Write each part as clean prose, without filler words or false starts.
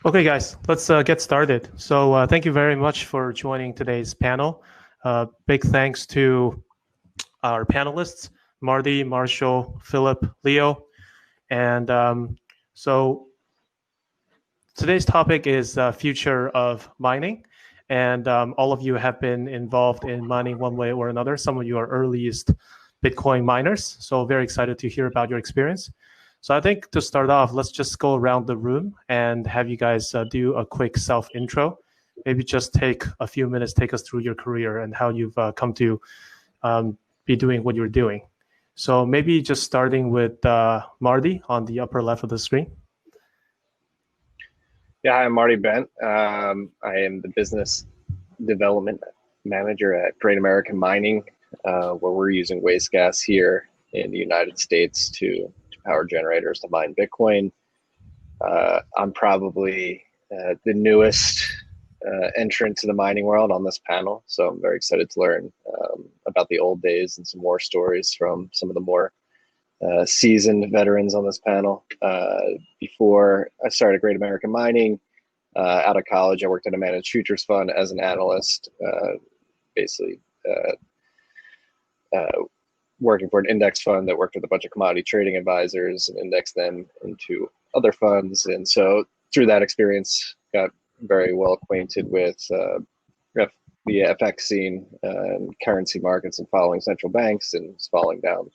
Okay, guys, let's get started. So thank you very much for joining today's panel. Big thanks to our panelists, Marty, Marshall, Philip, Leo. And so today's topic is future of mining. And all of you have been involved in mining one way or another. Some of you are earliest Bitcoin miners. So very excited to hear about your experience. So I think to start off, let's just go around the room and have you guys do a quick self-intro. Maybe just take a few minutes, take us through your career and how you've come to be doing what you're doing. So maybe just starting with Marty on the upper left of the screen. Yeah, hi, I'm Marty Bent. I am the business development manager at Great American Mining, where we're using waste gas here in the United States to power generators to mine Bitcoin. I'm probably the newest entrant to the mining world on this panel, so I'm very excited to learn about the old days and some more stories from some of the more seasoned veterans on this panel. Before I started Great American Mining, out of college, I worked at a managed futures fund as an analyst, basically working for an index fund that worked with a bunch of commodity trading advisors and indexed them into other funds. And so through that experience, got very well acquainted with the FX scene and currency markets and following central banks and following down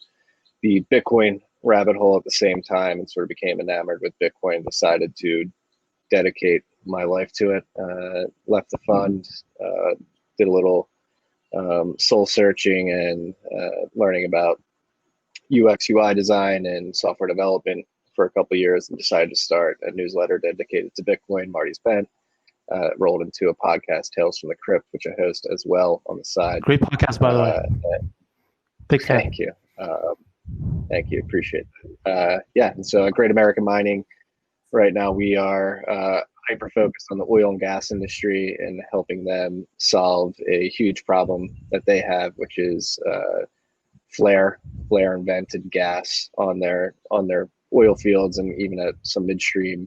the Bitcoin rabbit hole at the same time, and sort of became enamored with Bitcoin, decided to dedicate my life to it, left the fund, did a little soul searching and learning about UX UI design and software development for a couple of years, and decided to start a newsletter dedicated to Bitcoin, Marty's Bent. Rolled into a podcast, Tales from the Crypt, which I host as well on the side. Great podcast, by the way. Big fan. Thank you. Thank you. Appreciate it. Yeah. And so at Great American Mining, right now we are hyper-focused on the oil and gas industry and helping them solve a huge problem that they have, which is flare and vented gas on their oil fields, and even at some midstream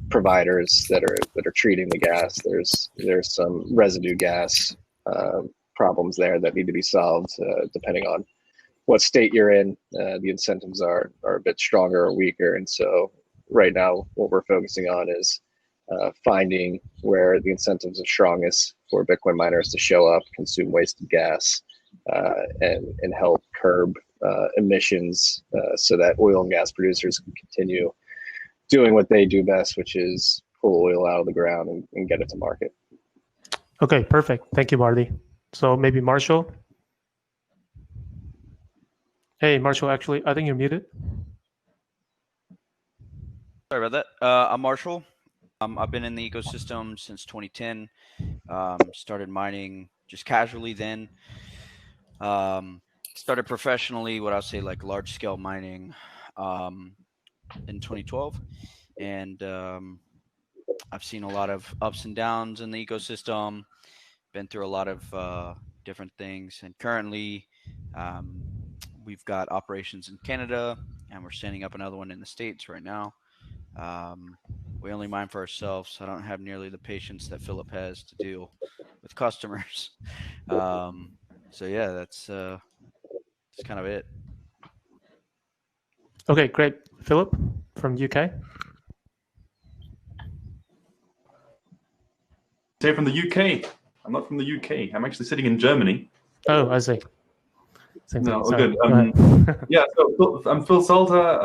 providers that are treating the gas. There's some residue gas problems there that need to be solved, depending on what state you're in. The incentives are a bit stronger or weaker, and so right now what we're focusing on is finding where the incentives are strongest for Bitcoin miners to show up, consume wasted gas, and help curb emissions, so that oil and gas producers can continue doing what they do best, which is pull oil out of the ground and get it to market. Okay, perfect. Thank you, Marty. So maybe Marshall. Hey, Marshall, actually, I think you're muted. Sorry about that. I'm Marshall. I've been in the ecosystem since 2010. Started mining just casually then. Started professionally, what I'll say like large scale mining in 2012. And I've seen a lot of ups and downs in the ecosystem, been through a lot of different things. And currently we've got operations in Canada, and we're standing up another one in the States right now. We only mine for ourselves. I don't have nearly the patience that Philip has to deal with customers. So yeah, that's kind of it. Okay, great. Philip from UK. Say from the UK. I'm not from the UK. I'm actually sitting in Germany. Oh, I see. No, good. Yeah, so I'm Phil Salter.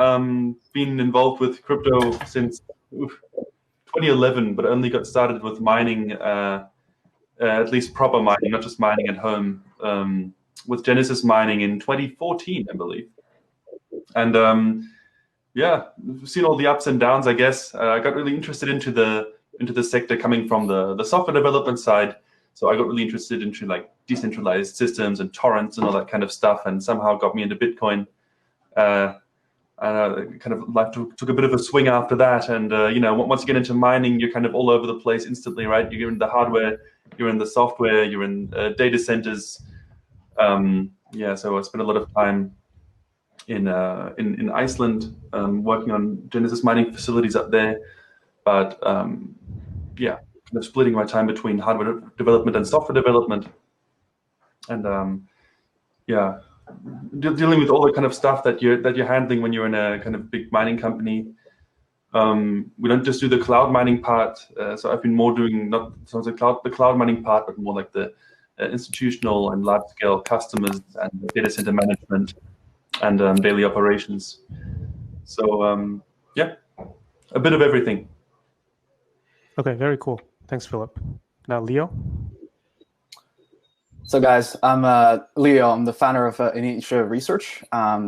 Been involved with crypto since 2011, but only got started with mining, at least proper mining, not just mining at home, with Genesis Mining in 2014, I believe. And yeah, we've seen all the ups and downs, I guess. I got really interested into the sector coming from the software development side. So I got really interested into like decentralized systems and torrents and all that kind of stuff, and somehow got me into Bitcoin. Kind of life took a bit of a swing after that, and you know, once you get into mining, you're kind of all over the place instantly, right? You're in the hardware, you're in the software, you're in data centers. Yeah, so I spent a lot of time in Iceland, working on Genesis mining facilities up there. But yeah, kind of splitting my time between hardware development and software development, and yeah, dealing with all the kind of stuff that you're handling when you're in a kind of big mining company. We don't just do the cloud mining part. So I've been more doing not so the cloud mining part, but more like the institutional and large scale customers and data center management and daily operations. So yeah, a bit of everything. Okay, very cool. Thanks, Philip. Now, Leo. So guys, I'm Leo. I'm the founder of Initiative Research.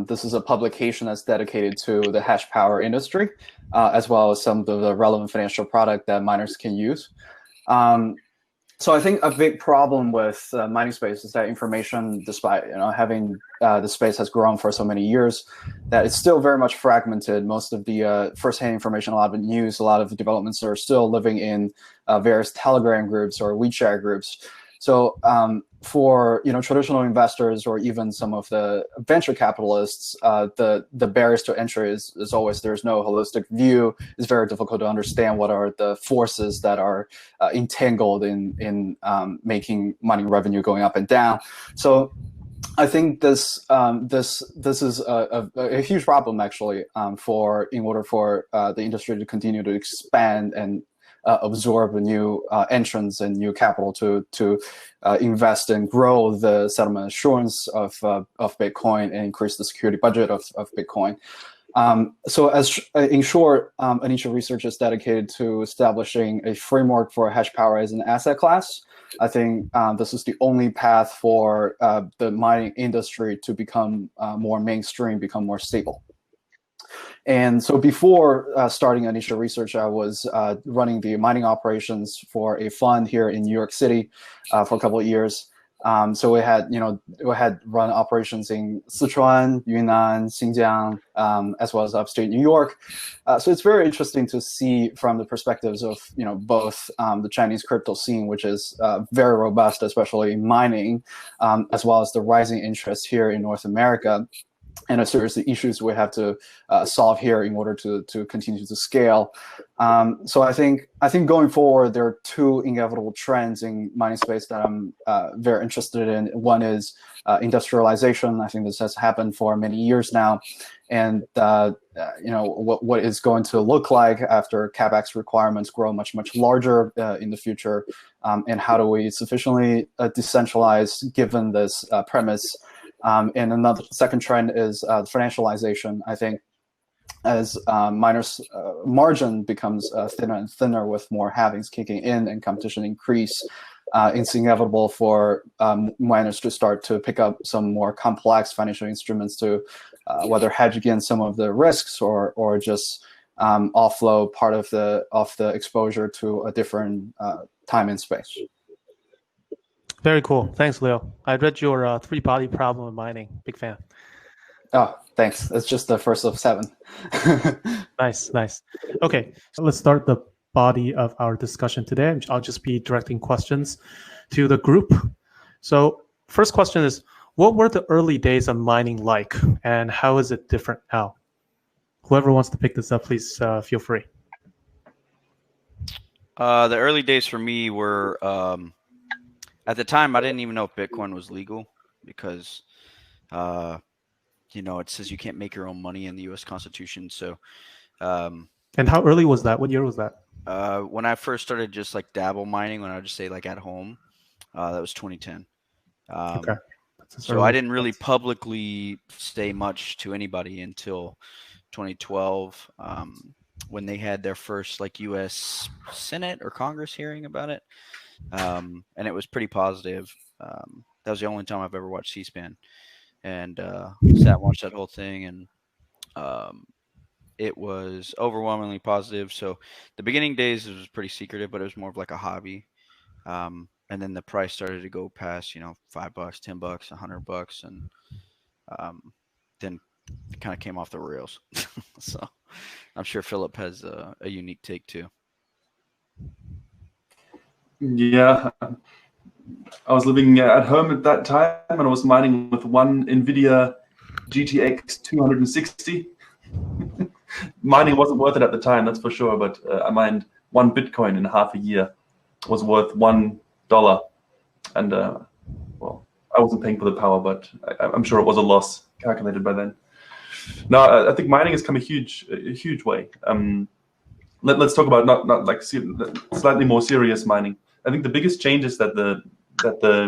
This is a publication that's dedicated to the hash power industry, as well as some of the relevant financial product that miners can use. So I think a big problem with mining space is that information, despite having the space has grown for so many years, that it's still very much fragmented. Most of the first-hand information, a lot of the news, a lot of the developments are still living in various Telegram groups or WeChat groups. So for traditional investors or even some of the venture capitalists, the barriers to entry is always there's no holistic view. It's very difficult to understand what are the forces that are entangled in making mining revenue going up and down. So I think this is a huge problem actually in order for the industry to continue to expand and absorb new entrants and new capital to invest and grow the settlement assurance of Bitcoin and increase the security budget of Bitcoin. So in short, Initiative Research is dedicated to establishing a framework for hash power as an asset class. I think this is the only path for the mining industry to become more mainstream, become more stable. And so before starting Initiative Research, I was running the mining operations for a fund here in New York City for a couple of years. So we had run operations in Sichuan, Yunnan, Xinjiang, as well as upstate New York. So it's very interesting to see from the perspectives of both the Chinese crypto scene, which is very robust, especially in mining, as well as the rising interest here in North America, and a series of issues we have to solve here in order to continue to scale. So I think going forward, there are two inevitable trends in mining space that I'm very interested in. One is industrialization. I think this has happened for many years now, and what is going to look like after CapEx requirements grow much larger in the future, and how do we sufficiently decentralize given this premise. And another second trend is financialization. I think as miners' margin becomes thinner and thinner with more halvings kicking in and competition increase, it's inevitable for miners to start to pick up some more complex financial instruments to whether hedge against some of the risks or just offload part of the exposure to a different time and space. Very cool. Thanks, Leo. I read your three-body problem in mining. Big fan. Oh, thanks. It's just the first of 7. Nice. Okay, so let's start the body of our discussion today. I'll just be directing questions to the group. So first question is, what were the early days of mining like, and how is it different now? Whoever wants to pick this up, please feel free. The early days for me were... at the time, I didn't even know if Bitcoin was legal because, it says you can't make your own money in the U.S. Constitution. So, and how early was that? What year was that? When I first started just like dabble mining, when I would just say like at home, that was 2010. Okay. So I didn't really publicly say much to anybody until 2012, when they had their first like U.S. Senate or Congress hearing about it. And it was pretty positive. That was the only time I've ever watched C-SPAN, and sat and watched that whole thing, and it was overwhelmingly positive. So the beginning days it was pretty secretive, but it was more of like a hobby. And then the price started to go past, $5, $10, $100, and then it kind of came off the rails. So I'm sure Philip has a unique take too. Yeah, I was living at home at that time, and I was mining with one NVIDIA GTX 260. Mining wasn't worth it at the time, that's for sure. But I mined 1 Bitcoin in half a year was worth $1, and well, I wasn't paying for the power, but I'm sure it was a loss calculated by then. No, I think mining has come a huge way. Let's talk about not like slightly more serious mining. I think the biggest change is that the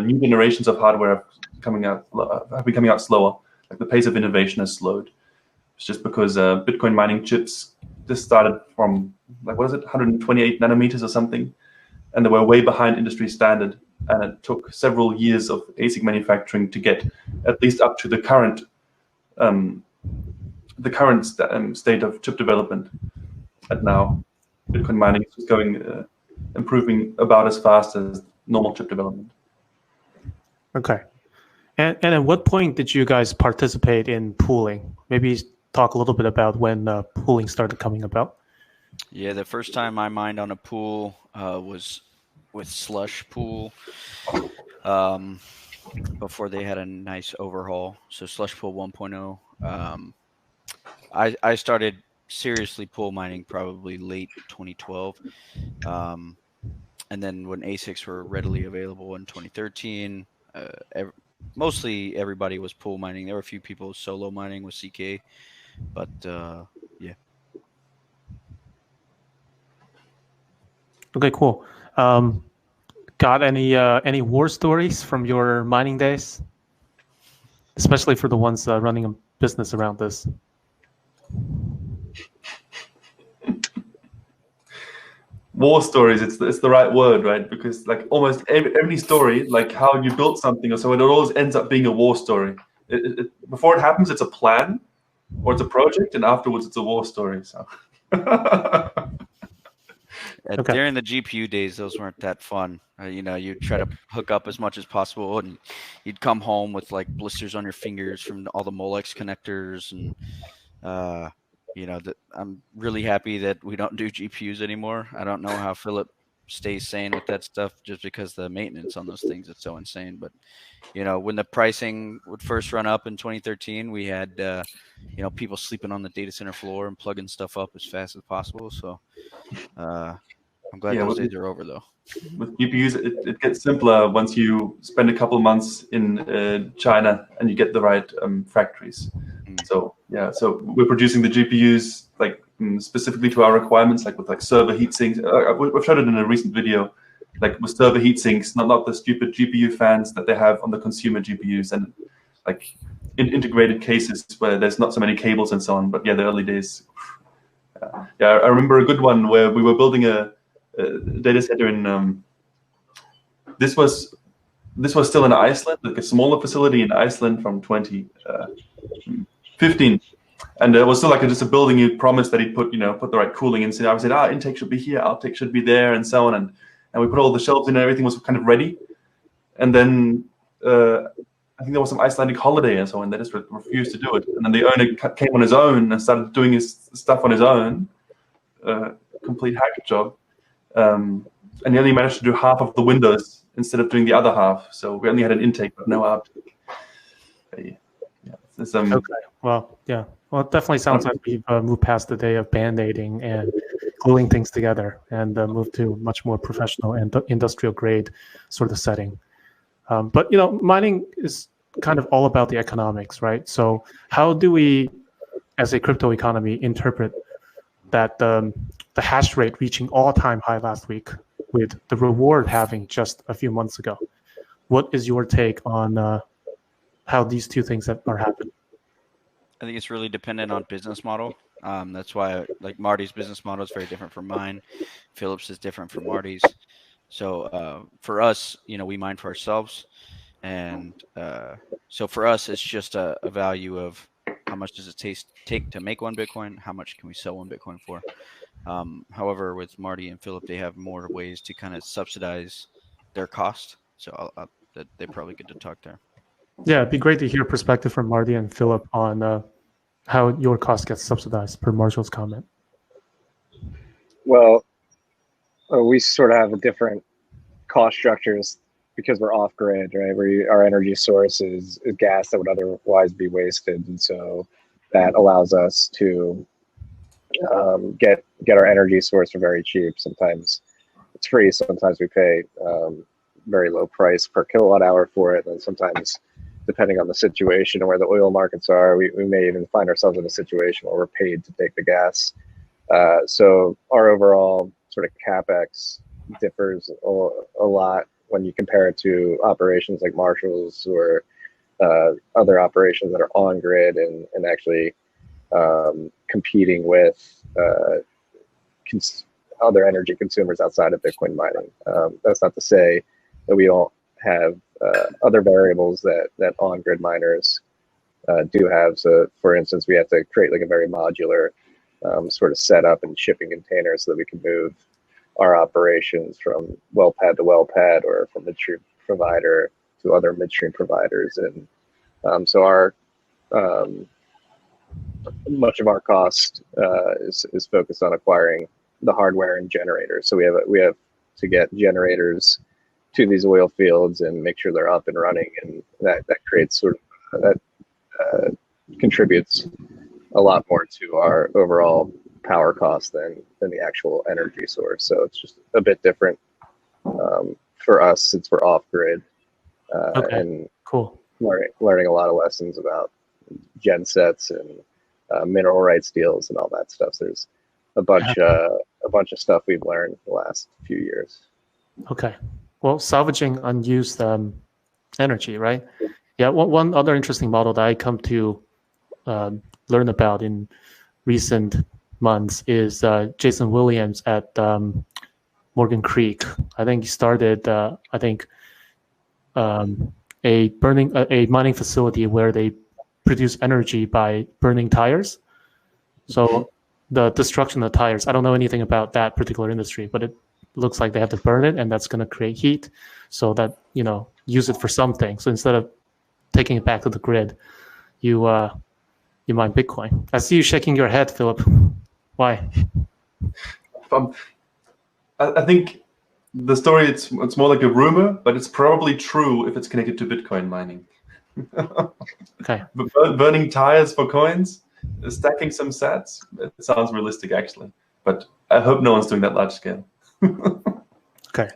new generations of hardware have been coming out slower. Like the pace of innovation has slowed. It's just because Bitcoin mining chips just started from, like, what is it, 128 nanometers or something, and they were way behind industry standard. And it took several years of ASIC manufacturing to get at least up to the current state of chip development. And now Bitcoin mining is just improving about as fast as normal chip development. Okay. And at what point did you guys participate in pooling? Maybe talk a little bit about when pooling started coming about. Yeah, the first time I mined on a pool was with Slush Pool before they had a nice overhaul. So Slush Pool 1.0. I started seriously pool mining probably late 2012. And then when ASICs were readily available in 2013, mostly everybody was pool mining. There were a few people solo mining with CK, but yeah. Okay, cool. Got any war stories from your mining days, especially for the ones running a business around this? War stories, it's the right word, right? Because like almost every story, like how you built something or so, it always ends up being a war story. Before it happens, it's a plan or it's a project, and afterwards it's a war story. So Okay. During the GPU days, those weren't that fun. You'd try to hook up as much as possible, and you'd come home with like blisters on your fingers from all the Molex connectors. And I'm really happy that we don't do GPUs anymore. I don't know how Philip stays sane with that stuff, just because the maintenance on those things is so insane. But when the pricing would first run up in 2013, we had people sleeping on the data center floor and plugging stuff up as fast as possible. So I'm glad those days are over, though. With GPUs, it gets simpler once you spend a couple months in China and you get the right factories. So yeah, so we're producing the GPUs like specifically to our requirements, like with like server heat sinks. We've showed it in a recent video, like with server heat sinks, not the stupid GPU fans that they have on the consumer GPUs, and like integrated cases where there's not so many cables and so on. But yeah, the early days. Yeah, I remember a good one where we were building a data center in. This was still in Iceland, like a smaller facility in Iceland from 2015, and it was still like just a building. He promised that he'd put the right cooling in. So I said, intake should be here, outtake should be there, and so on. And we put all the shelves in, and everything was kind of ready. And then I think there was some Icelandic holiday and so on. They just refused to do it. And then the owner came on his own and started doing his stuff on his own, complete hack job. And he only managed to do half of the windows instead of doing the other half. So we only had an intake, but no outtake. Okay. Well, yeah. Well, it definitely sounds like we've moved past the day of band-aiding and gluing things together and moved to much more professional and industrial grade sort of setting. But mining is kind of all about the economics, right? So how do we, as a crypto economy, interpret that the hash rate reaching all-time high last week with the reward having just a few months ago? What is your take on how these two things are happening? I think it's really dependent on business model. That's why like Marty's business model is very different from mine. Philip's is different from Marty's. So for us, we mine for ourselves. And so for us, it's just a value of how much does it take to make 1 Bitcoin? How much can we sell 1 Bitcoin for? However, with Marty and Philip, they have more ways to kind of subsidize their cost. So they probably get to talk there. Yeah, it'd be great to hear perspective from Marty and Philip on how your cost gets subsidized, per Marshall's comment. Well, we sort of have a different cost structures because we're off grid, right? Our energy source is gas that would otherwise be wasted, and so that allows us to get our energy source for very cheap. Sometimes it's free. Sometimes we pay very low price per kilowatt hour for it, and sometimes, depending on the situation and where the oil markets are, we may even find ourselves in a situation where we're paid to take the gas. So our overall sort of capex differs a lot when you compare it to operations like Marshall's or other operations that are on grid and actually competing with other energy consumers outside of Bitcoin mining. That's not to say that we don't have other variables that on-grid miners do have. So, for instance, we have to create like a very modular sort of setup and shipping container so that we can move our operations from well pad to well pad or from midstream provider to other midstream providers. And so our much of our cost is focused on acquiring the hardware and generators. So we have to get generators to these oil fields and make sure they're up and running, and that creates sort of that contributes a lot more to our overall power cost than the actual energy source. So it's just a bit different for us since we're off grid. Okay, and cool. Learning a lot of lessons about gen sets and mineral rights deals and all that stuff. So there's a bunch of stuff we've learned the last few years. Okay. Well, salvaging unused energy, right? Yeah. One other interesting model that I come to learn about in recent months is Jason Williams at Morgan Creek. I think he started, a mining facility where they produce energy by burning tires. So the destruction of tires, I don't know anything about that particular industry, but it looks like they have to burn it, and that's going to create heat so that, use it for something. So instead of taking it back to the grid, you mine Bitcoin. I see you shaking your head, Philip. Why? I think the story, it's more like a rumor, but it's probably true if it's connected to Bitcoin mining. Okay. But burning tires for coins, stacking some sats, it sounds realistic actually. But I hope no one's doing that large scale. Okay.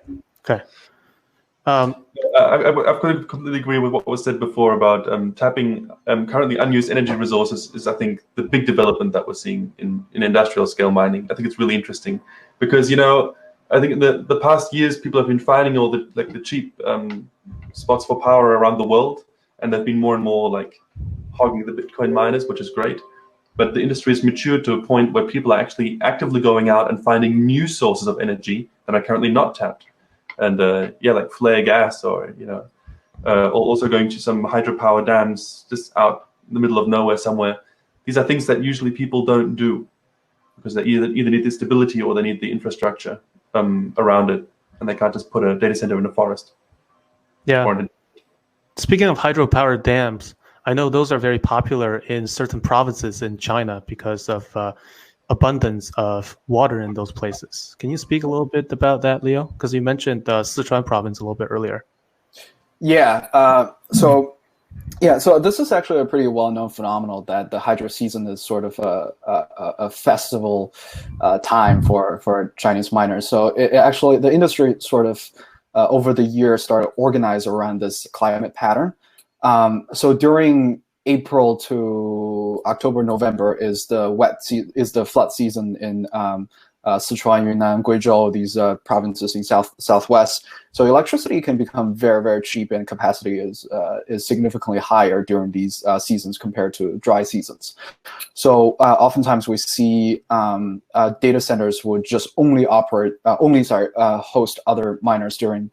I completely agree with what was said before about tapping currently unused energy resources is, I think, the big development that we're seeing in industrial scale mining. I think it's really interesting because, I think in the past years, people have been finding all the cheap spots for power around the world, and they've been more and more hogging the Bitcoin miners, which is great. But the industry has matured to a point where people are actually actively going out and finding new sources of energy that are currently not tapped. And like flare gas, or also going to some hydropower dams just out in the middle of nowhere somewhere. These are things that usually people don't do because they either need the stability or they need the infrastructure around it, and they can't just put a data center in a forest. Yeah. Speaking of hydropower dams, I know those are very popular in certain provinces in China because of abundance of water in those places. Can you speak a little bit about that, Leo? Because you mentioned Sichuan province a little bit earlier. Yeah. So this is actually a pretty well-known phenomenon that the hydro season is sort of a festival time for Chinese miners. So it actually, the industry sort of over the years started organized around this climate pattern. So during April to October, November is the flood season in Sichuan, Yunnan, Guizhou, these provinces in southwest. So electricity can become very, very cheap, and capacity is significantly higher during these seasons compared to dry seasons. So oftentimes we see data centers would just only host other miners during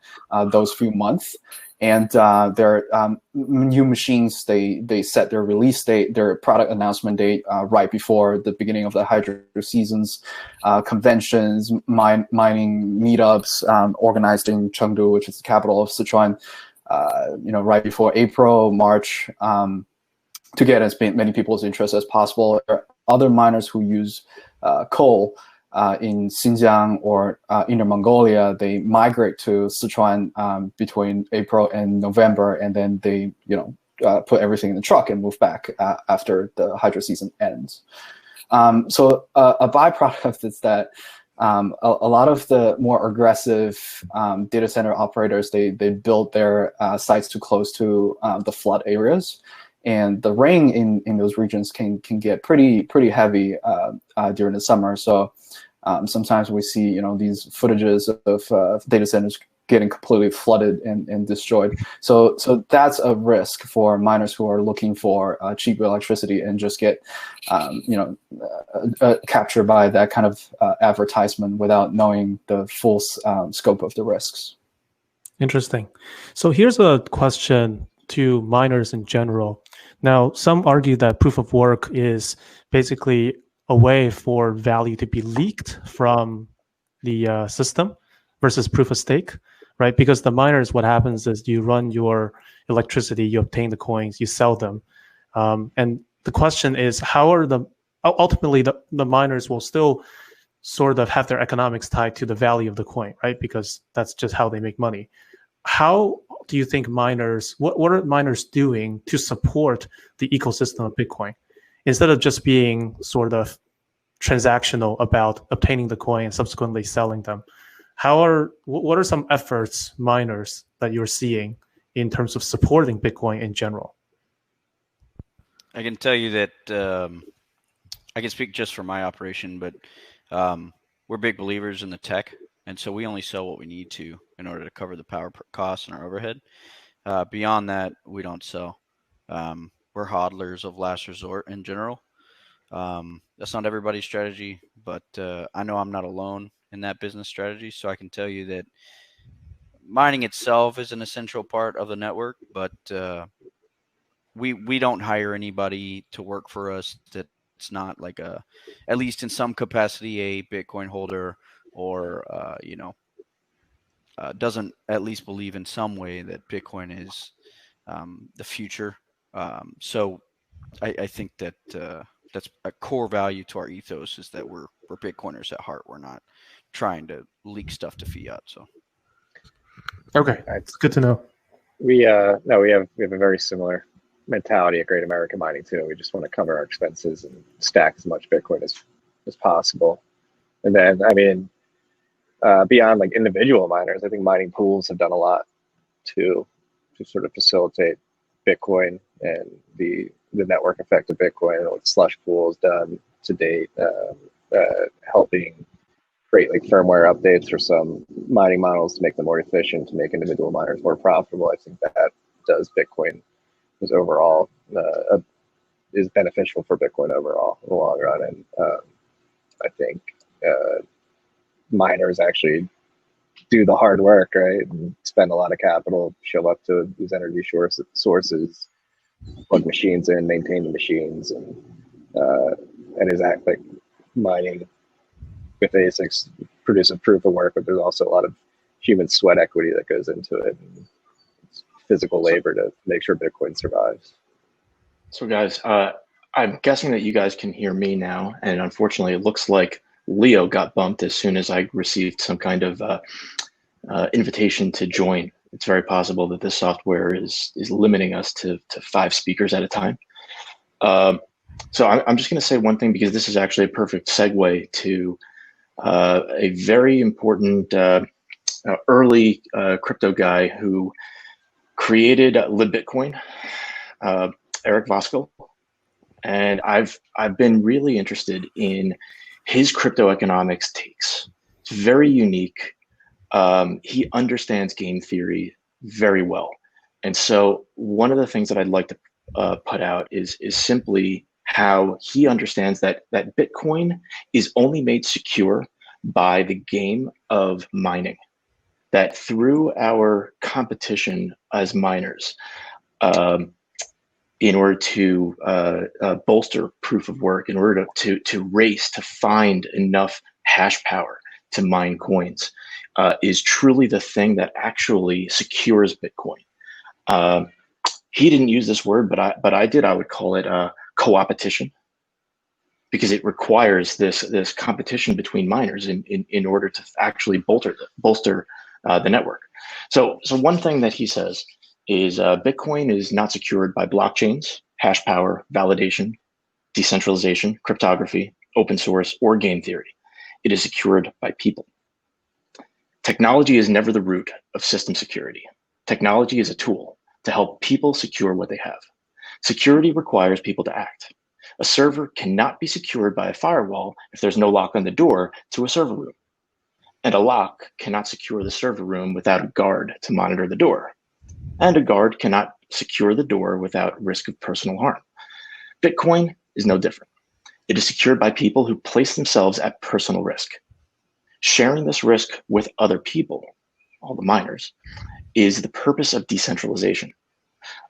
those few months. And their new machines, they set their release date, their product announcement date right before the beginning of the hydro seasons, conventions, mining meetups organized in Chengdu, which is the capital of Sichuan, right before April, March, to get as many people's interest as possible. There are other miners who use coal. In Xinjiang or Inner Mongolia, they migrate to Sichuan between April and November, and then they, put everything in the truck and move back after the hydro season ends. So a byproduct of this is that a lot of the more aggressive data center operators, they build their sites too close to the flood areas, and the rain in those regions can get pretty heavy during the summer. So sometimes we see these footages of data centers getting completely flooded and destroyed. So that's a risk for miners who are looking for cheap electricity and just get captured by that kind of advertisement without knowing the full scope of the risks. Interesting. So here's a question to miners in general. Now, some argue that proof of work is basically a way for value to be leaked from the system versus proof of stake, right? Because the miners, what happens is you run your electricity, you obtain the coins, you sell them. And the question is, how are ultimately the miners will still sort of have their economics tied to the value of the coin, right? Because that's just how they make money. How do you think miners, what are miners doing to support the ecosystem of Bitcoin instead of just being sort of transactional about obtaining the coin and subsequently selling them? What are some efforts, miners, that you're seeing in terms of supporting Bitcoin in general? I can tell you that I can speak just for my operation, but we're big believers in the tech. And so we only sell what we need to in order to cover the power costs and our overhead. Beyond that, we don't sell. We're hodlers of last resort in general. That's not everybody's strategy, but I know I'm not alone in that business strategy. So I can tell you that mining itself is an essential part of the network, but we don't hire anybody to work for us that's not like at least in some capacity, a Bitcoin holder, or doesn't at least believe in some way that Bitcoin is the future. So I think that that's a core value to our ethos, is that we're Bitcoiners at heart. We're not trying to leak stuff to fiat. So okay, it's good to know. We have a very similar mentality at Great American Mining too. We just want to cover our expenses and stack as much Bitcoin as possible. And then, I mean, beyond like individual miners, I think mining pools have done a lot to sort of facilitate Bitcoin and the network effect of Bitcoin, and what Slush Pool has done to date, helping create like firmware updates for some mining models to make them more efficient, to make individual miners more profitable. I think that does Bitcoin is overall is beneficial for Bitcoin overall in the long run. And I think miners actually do the hard work, right? And spend a lot of capital, show up to these energy sources, plug machines in, maintain the machines, and is act like mining with ASICs produce a proof of work, but there's also a lot of human sweat equity that goes into it, and it's physical labor to make sure Bitcoin survives. So guys, I'm guessing that you guys can hear me now, and unfortunately it looks like Leo got bumped as soon as I received some kind of invitation to join. It's very possible that this software is limiting us to 5 speakers at a time. So I'm just going to say one thing, because this is actually a perfect segue to a very important early crypto guy who created LibBitcoin, Eric Voskuil. And I've been really interested in his crypto economics takes. It's very unique. He understands game theory very well. And so one of the things that I'd like to put out is simply how he understands that Bitcoin is only made secure by the game of mining. That through our competition as miners, in order to bolster proof of work, in order to race to find enough hash power to mine coins, is truly the thing that actually secures Bitcoin. He didn't use this word, but I did. I would call it co-opetition, because it requires this competition between miners in order to actually bolster the network. So one thing that he says is Bitcoin is not secured by blockchains, hash power, validation, decentralization, cryptography, open source, or game theory. It is secured by people. Technology is never the root of system security. Technology is a tool to help people secure what they have. Security requires people to act. A server cannot be secured by a firewall if there's no lock on the door to a server room. And a lock cannot secure the server room without a guard to monitor the door. And a guard cannot secure the door without risk of personal harm. Bitcoin is no different. It is secured by people who place themselves at personal risk. Sharing this risk with other people, all the miners, is the purpose of decentralization.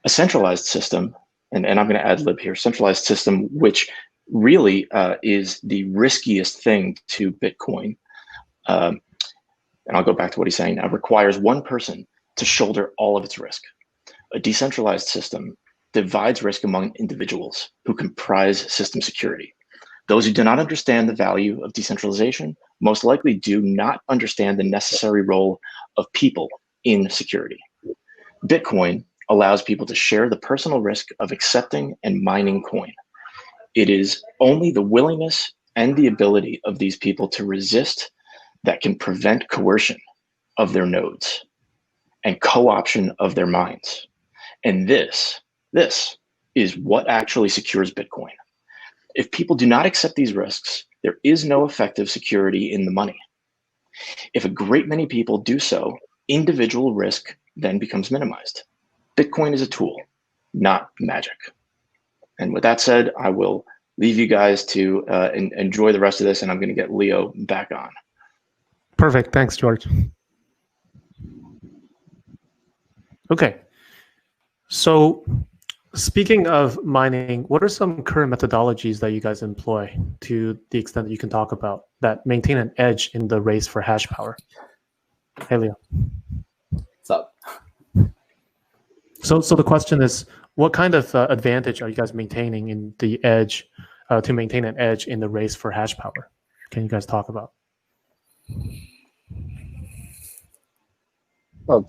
A centralized system, and I'm going to ad lib here, centralized system, which really is the riskiest thing to Bitcoin, and I'll go back to what he's saying now, requires one person to shoulder all of its risk. A decentralized system divides risk among individuals who comprise system security. Those who do not understand the value of decentralization most likely do not understand the necessary role of people in security. Bitcoin allows people to share the personal risk of accepting and mining coin. It is only the willingness and the ability of these people to resist that can prevent coercion of their nodes and co-option of their minds. And this is what actually secures Bitcoin. If people do not accept these risks, there is no effective security in the money. If a great many people do so, individual risk then becomes minimized. Bitcoin is a tool, not magic. And with that said, I will leave you guys to enjoy the rest of this, and I'm going to get Leo back on. Perfect. Thanks, George. Okay. So speaking of mining, what are some current methodologies that you guys employ to the extent that you can talk about that maintain an edge in the race for hash power? Hey, Leo. What's up? So the question is, what kind of advantage are you guys maintaining in the edge to maintain an edge in the race for hash power? Can you guys talk about? Well,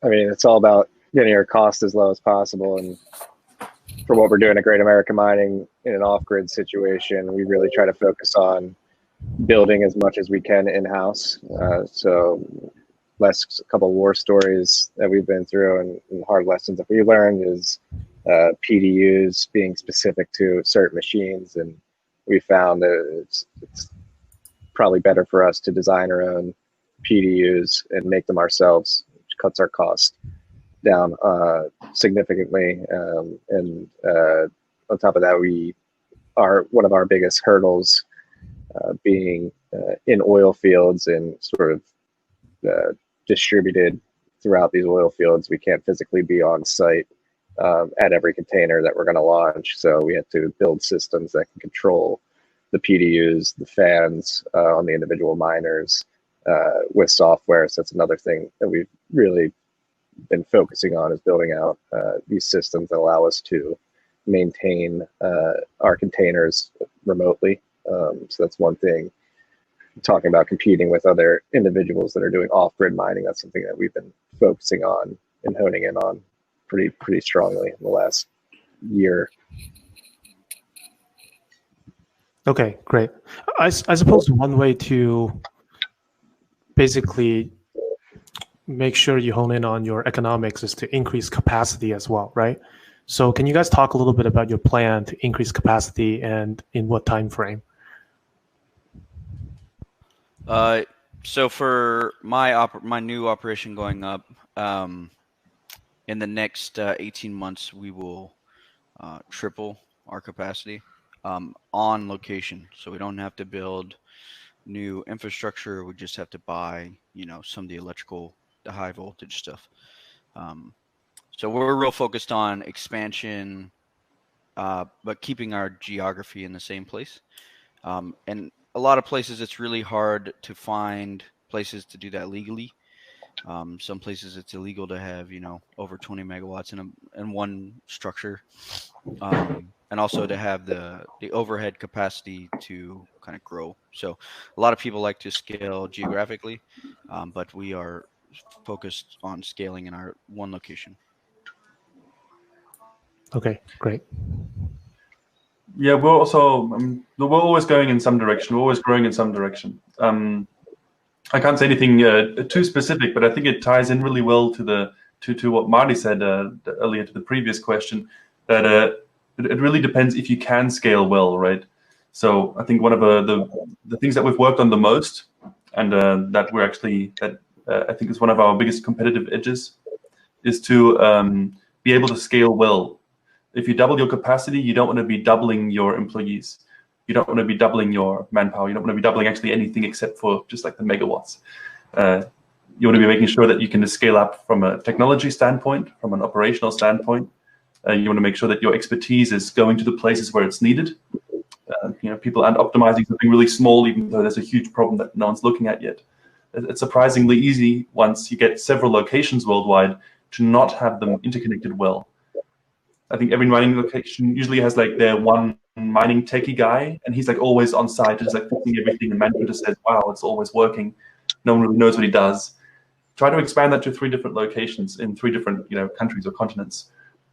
it's all about getting our cost as low as possible. And for what we're doing at Great American Mining in an off-grid situation, we really try to focus on building as much as we can in-house. So a couple of war stories that we've been through and hard lessons that we learned is PDUs being specific to certain machines. And we found that it's probably better for us to design our own PDUs and make them ourselves, which cuts our cost down significantly. And on top of that, one of our biggest hurdles being in oil fields and sort of distributed throughout these oil fields. We can't physically be on site at every container that we're going to launch. So we have to build systems that can control the PDUs, the fans on the individual miners with software. So that's another thing that we've really been focusing on, is building out these systems that allow us to maintain our containers remotely. So that's one thing. Talking about competing with other individuals that are doing off-grid mining, that's something that we've been focusing on and honing in on pretty strongly in the last year. Okay, great. I suppose one way to basically make sure you hone in on your economics is to increase capacity as well, right? So can you guys talk a little bit about your plan to increase capacity and in what time frame? So for my new operation going up, in the next 18 months, we will triple our capacity on location. So we don't have to build new infrastructure. We just have to buy, some of the electrical, the high voltage stuff. So we're real focused on expansion, but keeping our geography in the same place. And a lot of places, it's really hard to find places to do that legally. Some places it's illegal to have, over 20 megawatts in one structure. And also to have the overhead capacity to kind of grow. So a lot of people like to scale geographically, but we are focused on scaling in our one location. Okay, great. Yeah, we're also we're always going in some direction. We're always growing in some direction. I can't say anything too specific, but I think it ties in really well to what Marty said earlier to the previous question. That it really depends if you can scale well, right? So I think one of the things that we've worked on the most, and that we're actually I think is one of our biggest competitive edges, is to be able to scale well. If you double your capacity, you don't want to be doubling your employees. You don't want to be doubling your manpower. You don't want to be doubling actually anything except for just like the megawatts. You want to be making sure that you can scale up from a technology standpoint, from an operational standpoint. You want to make sure that your expertise is going to the places where it's needed. People aren't optimizing something really small, even though there's a huge problem that no one's looking at yet. It's surprisingly easy once you get several locations worldwide to not have them interconnected well. I think every mining location usually has like their one mining techie guy, and he's like always on site, just like fixing everything. And management just says, "Wow, it's always working." No one really knows what he does. Try to expand that to 3 different locations in 3 different countries or continents.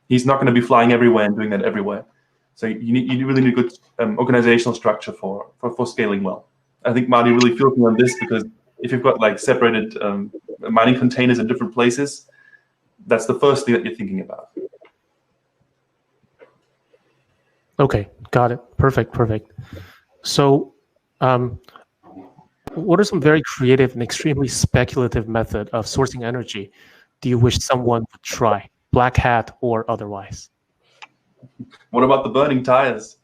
He's not going to be flying everywhere and doing that everywhere. So you really need a good organizational structure for scaling well. I think Marty really feels me on this, because if you've got like separated mining containers in different places, that's the first thing that you're thinking about. Okay, got it. Perfect. So, what are some very creative and extremely speculative method of sourcing energy do you wish someone would try, black hat or otherwise? What about the burning tires?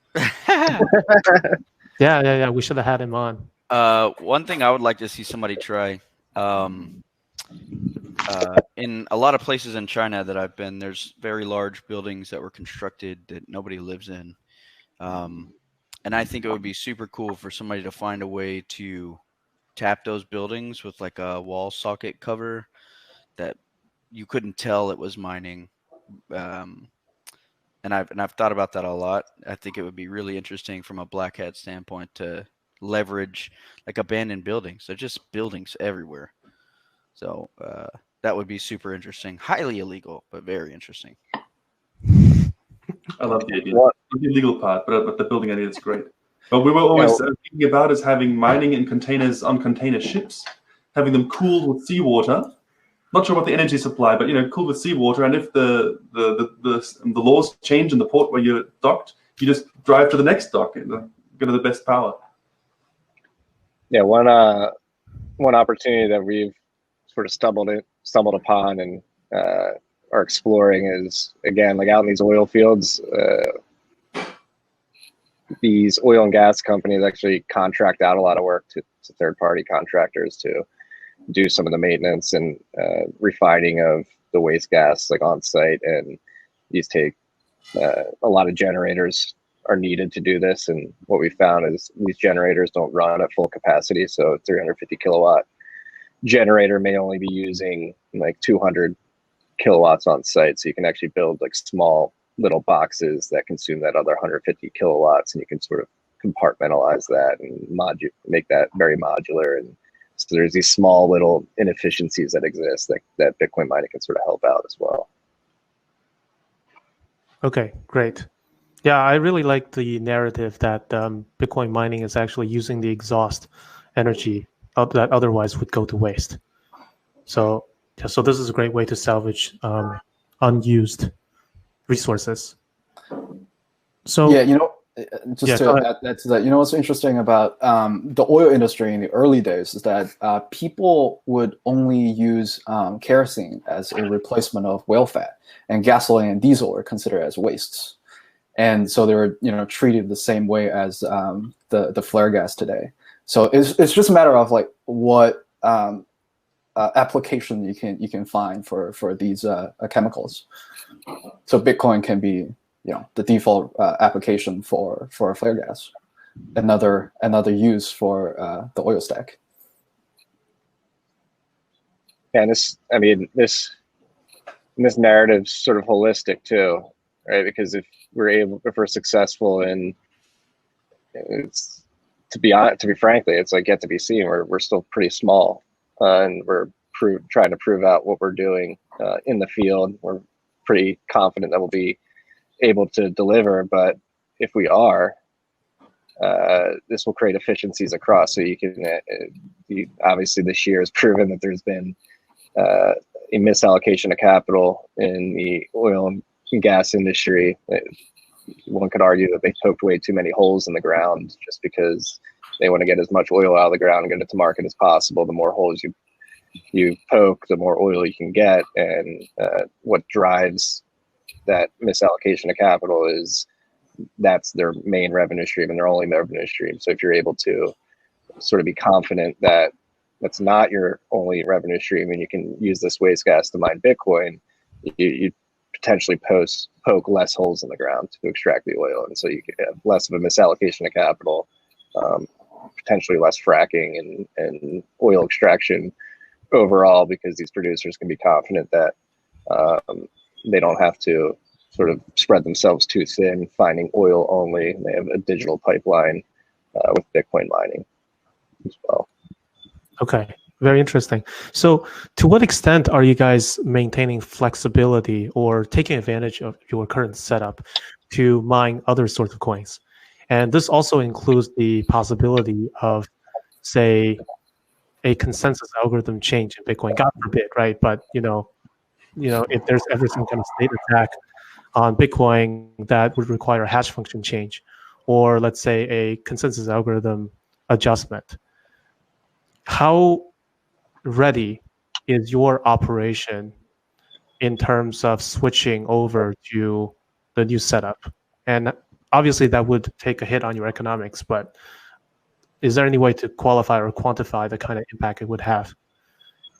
Yeah. We should have had him on. One thing I would like to see somebody try, in a lot of places in China that I've been, there's very large buildings that were constructed that nobody lives in. And I think it would be super cool for somebody to find a way to tap those buildings with like a wall socket cover that you couldn't tell it was mining. And I've thought about that a lot. I think it would be really interesting from a black hat standpoint to leverage like abandoned buildings. They're just buildings everywhere. So that would be super interesting. Highly illegal, but very interesting. I love the idea. Not the illegal part, but the building idea is great. But we were always thinking about is having mining in containers on container ships, having them cooled with seawater. Not sure what the energy supply, but cooled with seawater. And if the laws change in the port where you're docked, you just drive to the next dock and go to the best power. Yeah, one opportunity that we've sort of stumbled upon and are exploring is, again, like out in these oil fields, these oil and gas companies actually contract out a lot of work to third-party contractors to do some of the maintenance and refining of the waste gas like on site. And these take a lot of generators are needed to do this. And what we found is these generators don't run at full capacity. So a 350 kilowatt generator may only be using like 200 kilowatts on site. So you can actually build like small little boxes that consume that other 150 kilowatts, and you can sort of compartmentalize that and make that very modular. And so there's these small little inefficiencies that exist that Bitcoin mining can sort of help out as well. Okay, great. Yeah, I really like the narrative that Bitcoin mining is actually using the exhaust energy that otherwise would go to waste. So this is a great way to salvage unused resources. So yeah, just to add to that, what's interesting about the oil industry in the early days is that people would only use kerosene as a replacement of whale fat, and gasoline and diesel are considered as wastes. And so they were, treated the same way as the flare gas today. So it's just a matter of like what application you can find for these chemicals. So Bitcoin can be, the default application for flare gas, another use for the oil stack. Yeah, and this narrative's sort of holistic too, right? Because if we're successful in, it's to be frankly, it's like yet to be seen. We're still pretty small, and we're trying to prove out what we're doing in the field. We're pretty confident that we'll be able to deliver, but if we are, this will create efficiencies across. So you can, obviously this year has proven that there's been a misallocation of capital in the oil and gas industry. One could argue that they poked way too many holes in the ground just because they want to get as much oil out of the ground and get it to market as possible. The more holes you poke, the more oil you can get. And what drives that misallocation of capital is that's their main revenue stream and their only revenue stream. So if you're able to sort of be confident that that's not your only revenue stream and you can use this waste gas to mine Bitcoin, you potentially poke less holes in the ground to extract the oil. And so you can have less of a misallocation of capital, potentially less fracking and oil extraction overall, because these producers can be confident that they don't have to sort of spread themselves too thin, finding oil only. They have a digital pipeline with Bitcoin mining as well. Okay, very interesting. So to what extent are you guys maintaining flexibility or taking advantage of your current setup to mine other sorts of coins? And this also includes the possibility of, say, a consensus algorithm change in Bitcoin. God forbid, right? But if there's ever some kind of state attack on Bitcoin that would require a hash function change, or let's say a consensus algorithm adjustment, how ready is your operation in terms of switching over to the new setup? And obviously that would take a hit on your economics, but is there any way to qualify or quantify the kind of impact it would have?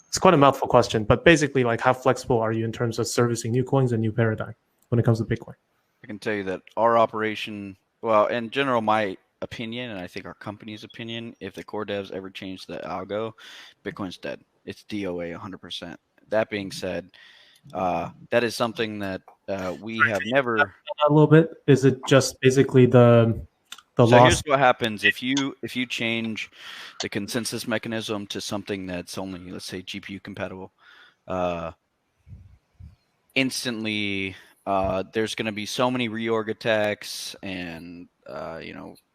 It's quite a mouthful question, but basically, like, how flexible are you in terms of servicing new coins and new paradigm when it comes to Bitcoin? I can tell you that our operation, well, in general, my opinion, and I think our company's opinion, if the core devs ever change the algo, Bitcoin's dead. It's DOA 100%. That being said, that is something that we have never. A little bit. Is it just basically the so loss? Here's what happens if you change the consensus mechanism to something that's only, let's say, GPU compatible. Instantly, there's going to be so many reorg attacks and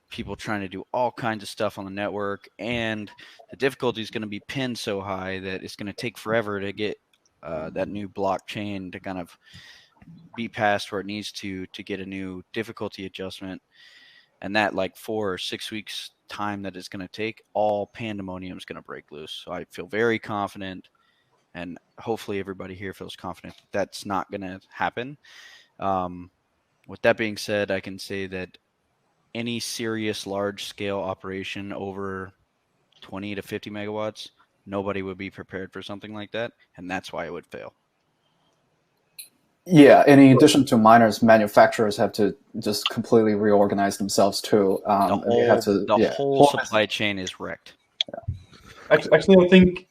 people trying to do all kinds of stuff on the network, and the difficulty is going to be pinned so high that it's going to take forever to get that new blockchain to kind of be passed where it needs to get a new difficulty adjustment. And that, like, 4 or 6 weeks time that it's going to take, all pandemonium is going to break loose. So I feel very confident, and hopefully everybody here feels confident that's not going to happen. With that being said, I can say that any serious large-scale operation over 20 to 50 megawatts, nobody would be prepared for something like that, and that's why it would fail. Yeah, and in addition to miners, manufacturers have to just completely reorganize themselves too. The whole supply chain is wrecked. Yeah. Actually, I think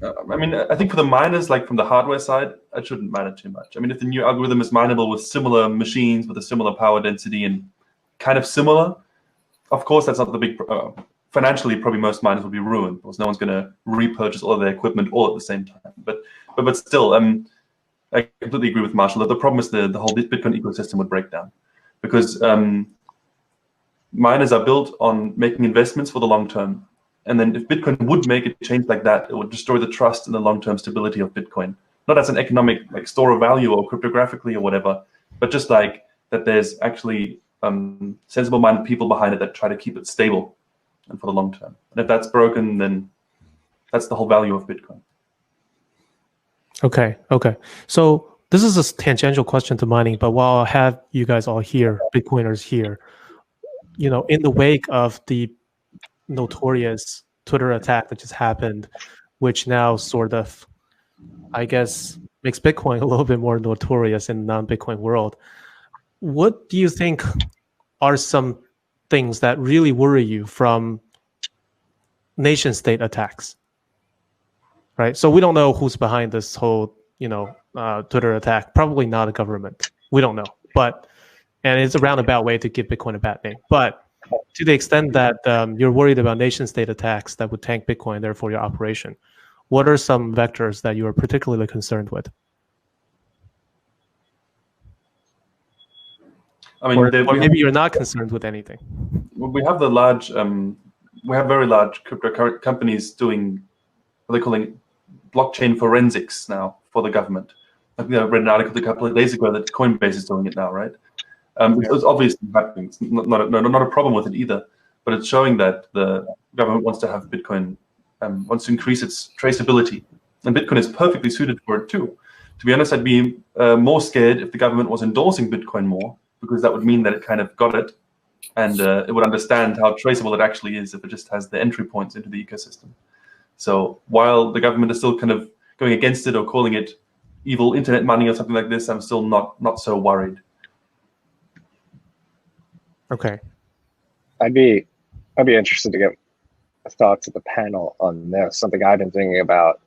for the miners, like from the hardware side, it shouldn't matter too much. I mean, if the new algorithm is mineable with similar machines, with a similar power density and kind of similar, of course, that's not the big. Financially, probably most miners will be ruined because no one's going to repurchase all of their equipment all at the same time. But still, I completely agree with Marshall that the problem is the whole Bitcoin ecosystem would break down, because miners are built on making investments for the long term. And then if Bitcoin would make a change like that, it would destroy the trust and the long-term stability of Bitcoin. Not as an economic store of value or cryptographically or whatever, but just like that there's actually sensible-minded people behind it that try to keep it stable and for the long term. And if that's broken, then that's the whole value of Bitcoin. Okay. So this is a tangential question to mining, but while I have you guys all here, Bitcoiners here, in the wake of the notorious Twitter attack that just happened, which now sort of, I guess, makes Bitcoin a little bit more notorious in the non-Bitcoin world, what do you think are some things that really worry you from nation-state attacks? Right. So we don't know who's behind this whole, Twitter attack. Probably not a government. We don't know. And it's a roundabout way to give Bitcoin a bad name. But to the extent that you're worried about nation-state attacks that would tank Bitcoin, therefore your operation, what are some vectors that you are particularly concerned with? I mean, or maybe you're not concerned with anything. We have the large, we have very large crypto companies doing what they're calling blockchain forensics now for the government. I think I read an article a couple of days ago that Coinbase is doing it now, right? It's obviously happening. It's not a problem with it either, but it's showing that the government wants to have Bitcoin, wants to increase its traceability, and Bitcoin is perfectly suited for it too. To be honest, I'd be more scared if the government was endorsing Bitcoin more, because that would mean that it kind of got it, and it would understand how traceable it actually is if it just has the entry points into the ecosystem. So while the government is still kind of going against it or calling it evil internet money or something like this, I'm still not so worried. Okay. I'd be interested to get thoughts of the panel on this. Something I've been thinking about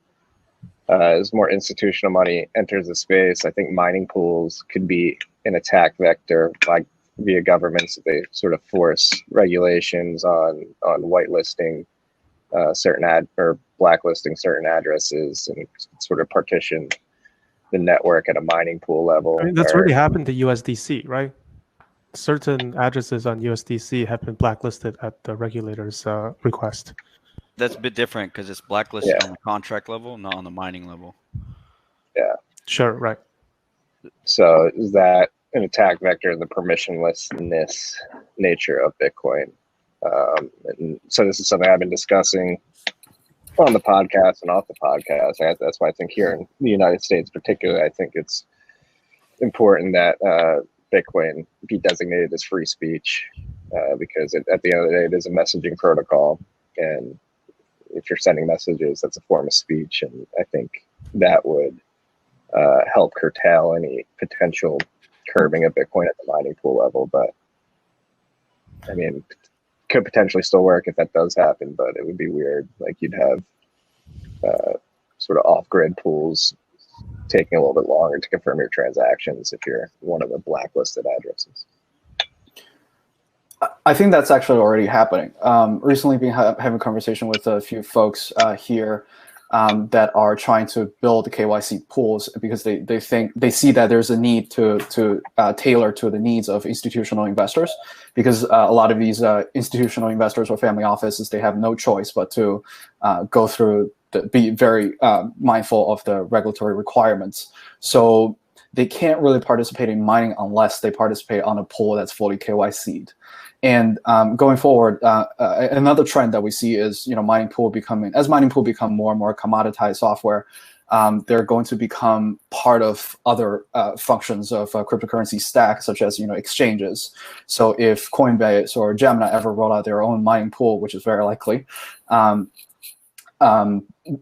as more institutional money enters the space. I think mining pools could be an attack vector, like via governments. They sort of force regulations on whitelisting certain or blacklisting certain addresses, and sort of partition the network at a mining pool level. I mean, that's already happened to USDC, right? Certain addresses on USDC have been blacklisted at the regulator's request. That's a bit different because it's blacklisted on the contract level, not on the mining level. Yeah. Sure, right. So is that an attack vector in the permissionlessness nature of Bitcoin? And so this is something I've been discussing on the podcast and off the podcast. That's why I think here in the United States particularly, I think it's important that Bitcoin be designated as free speech, because at the end of the day, it is a messaging protocol. And if you're sending messages, that's a form of speech. And I think that would help curtail any potential curbing of Bitcoin at the mining pool level. But I mean, could potentially still work if that does happen, but it would be weird. Like you'd have sort of off-grid pools taking a little bit longer to confirm your transactions if you're one of the blacklisted addresses. I think that's actually already happening. Recently, been having a conversation with a few folks here that are trying to build KYC pools because they see that there's a need to tailor to the needs of institutional investors, because a lot of these institutional investors or family offices, they have no choice but to go through be very mindful of the regulatory requirements. So they can't really participate in mining unless they participate on a pool that's fully KYC'd. And going forward, another trend that we see is, mining pool become more and more commoditized software, they're going to become part of other functions of cryptocurrency stack, such as exchanges. So if Coinbase or Gemini ever roll out their own mining pool, which is very likely,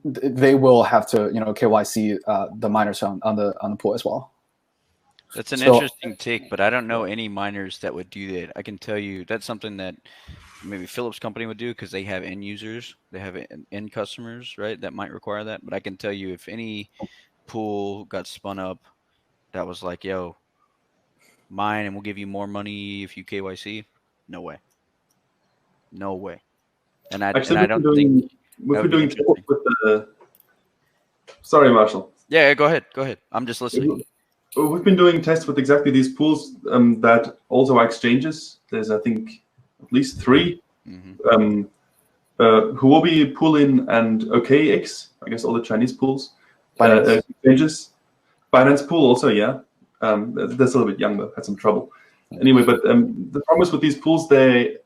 they will have to KYC the miners on the pool as well. That's an interesting take, but I don't know any miners that would do that. I can tell you that's something that maybe Philip's company would do because they have end users, they have end customers, right? That might require that. But I can tell you if any pool got spun up that was like, yo, mine and we'll give you more money if you KYC, no way. No way. And I don't think we're doing with the. Sorry, Marshall. Yeah, go ahead. I'm just listening. We've been doing tests with exactly these pools that also are exchanges. There's, I think, at least 3. Mm-hmm. Huobi, Poolin, and OKX. I guess all the Chinese pools. Exchanges. Binance Pool also, yeah. That's a little bit young, but had some trouble. Anyway, but the promise with these pools, they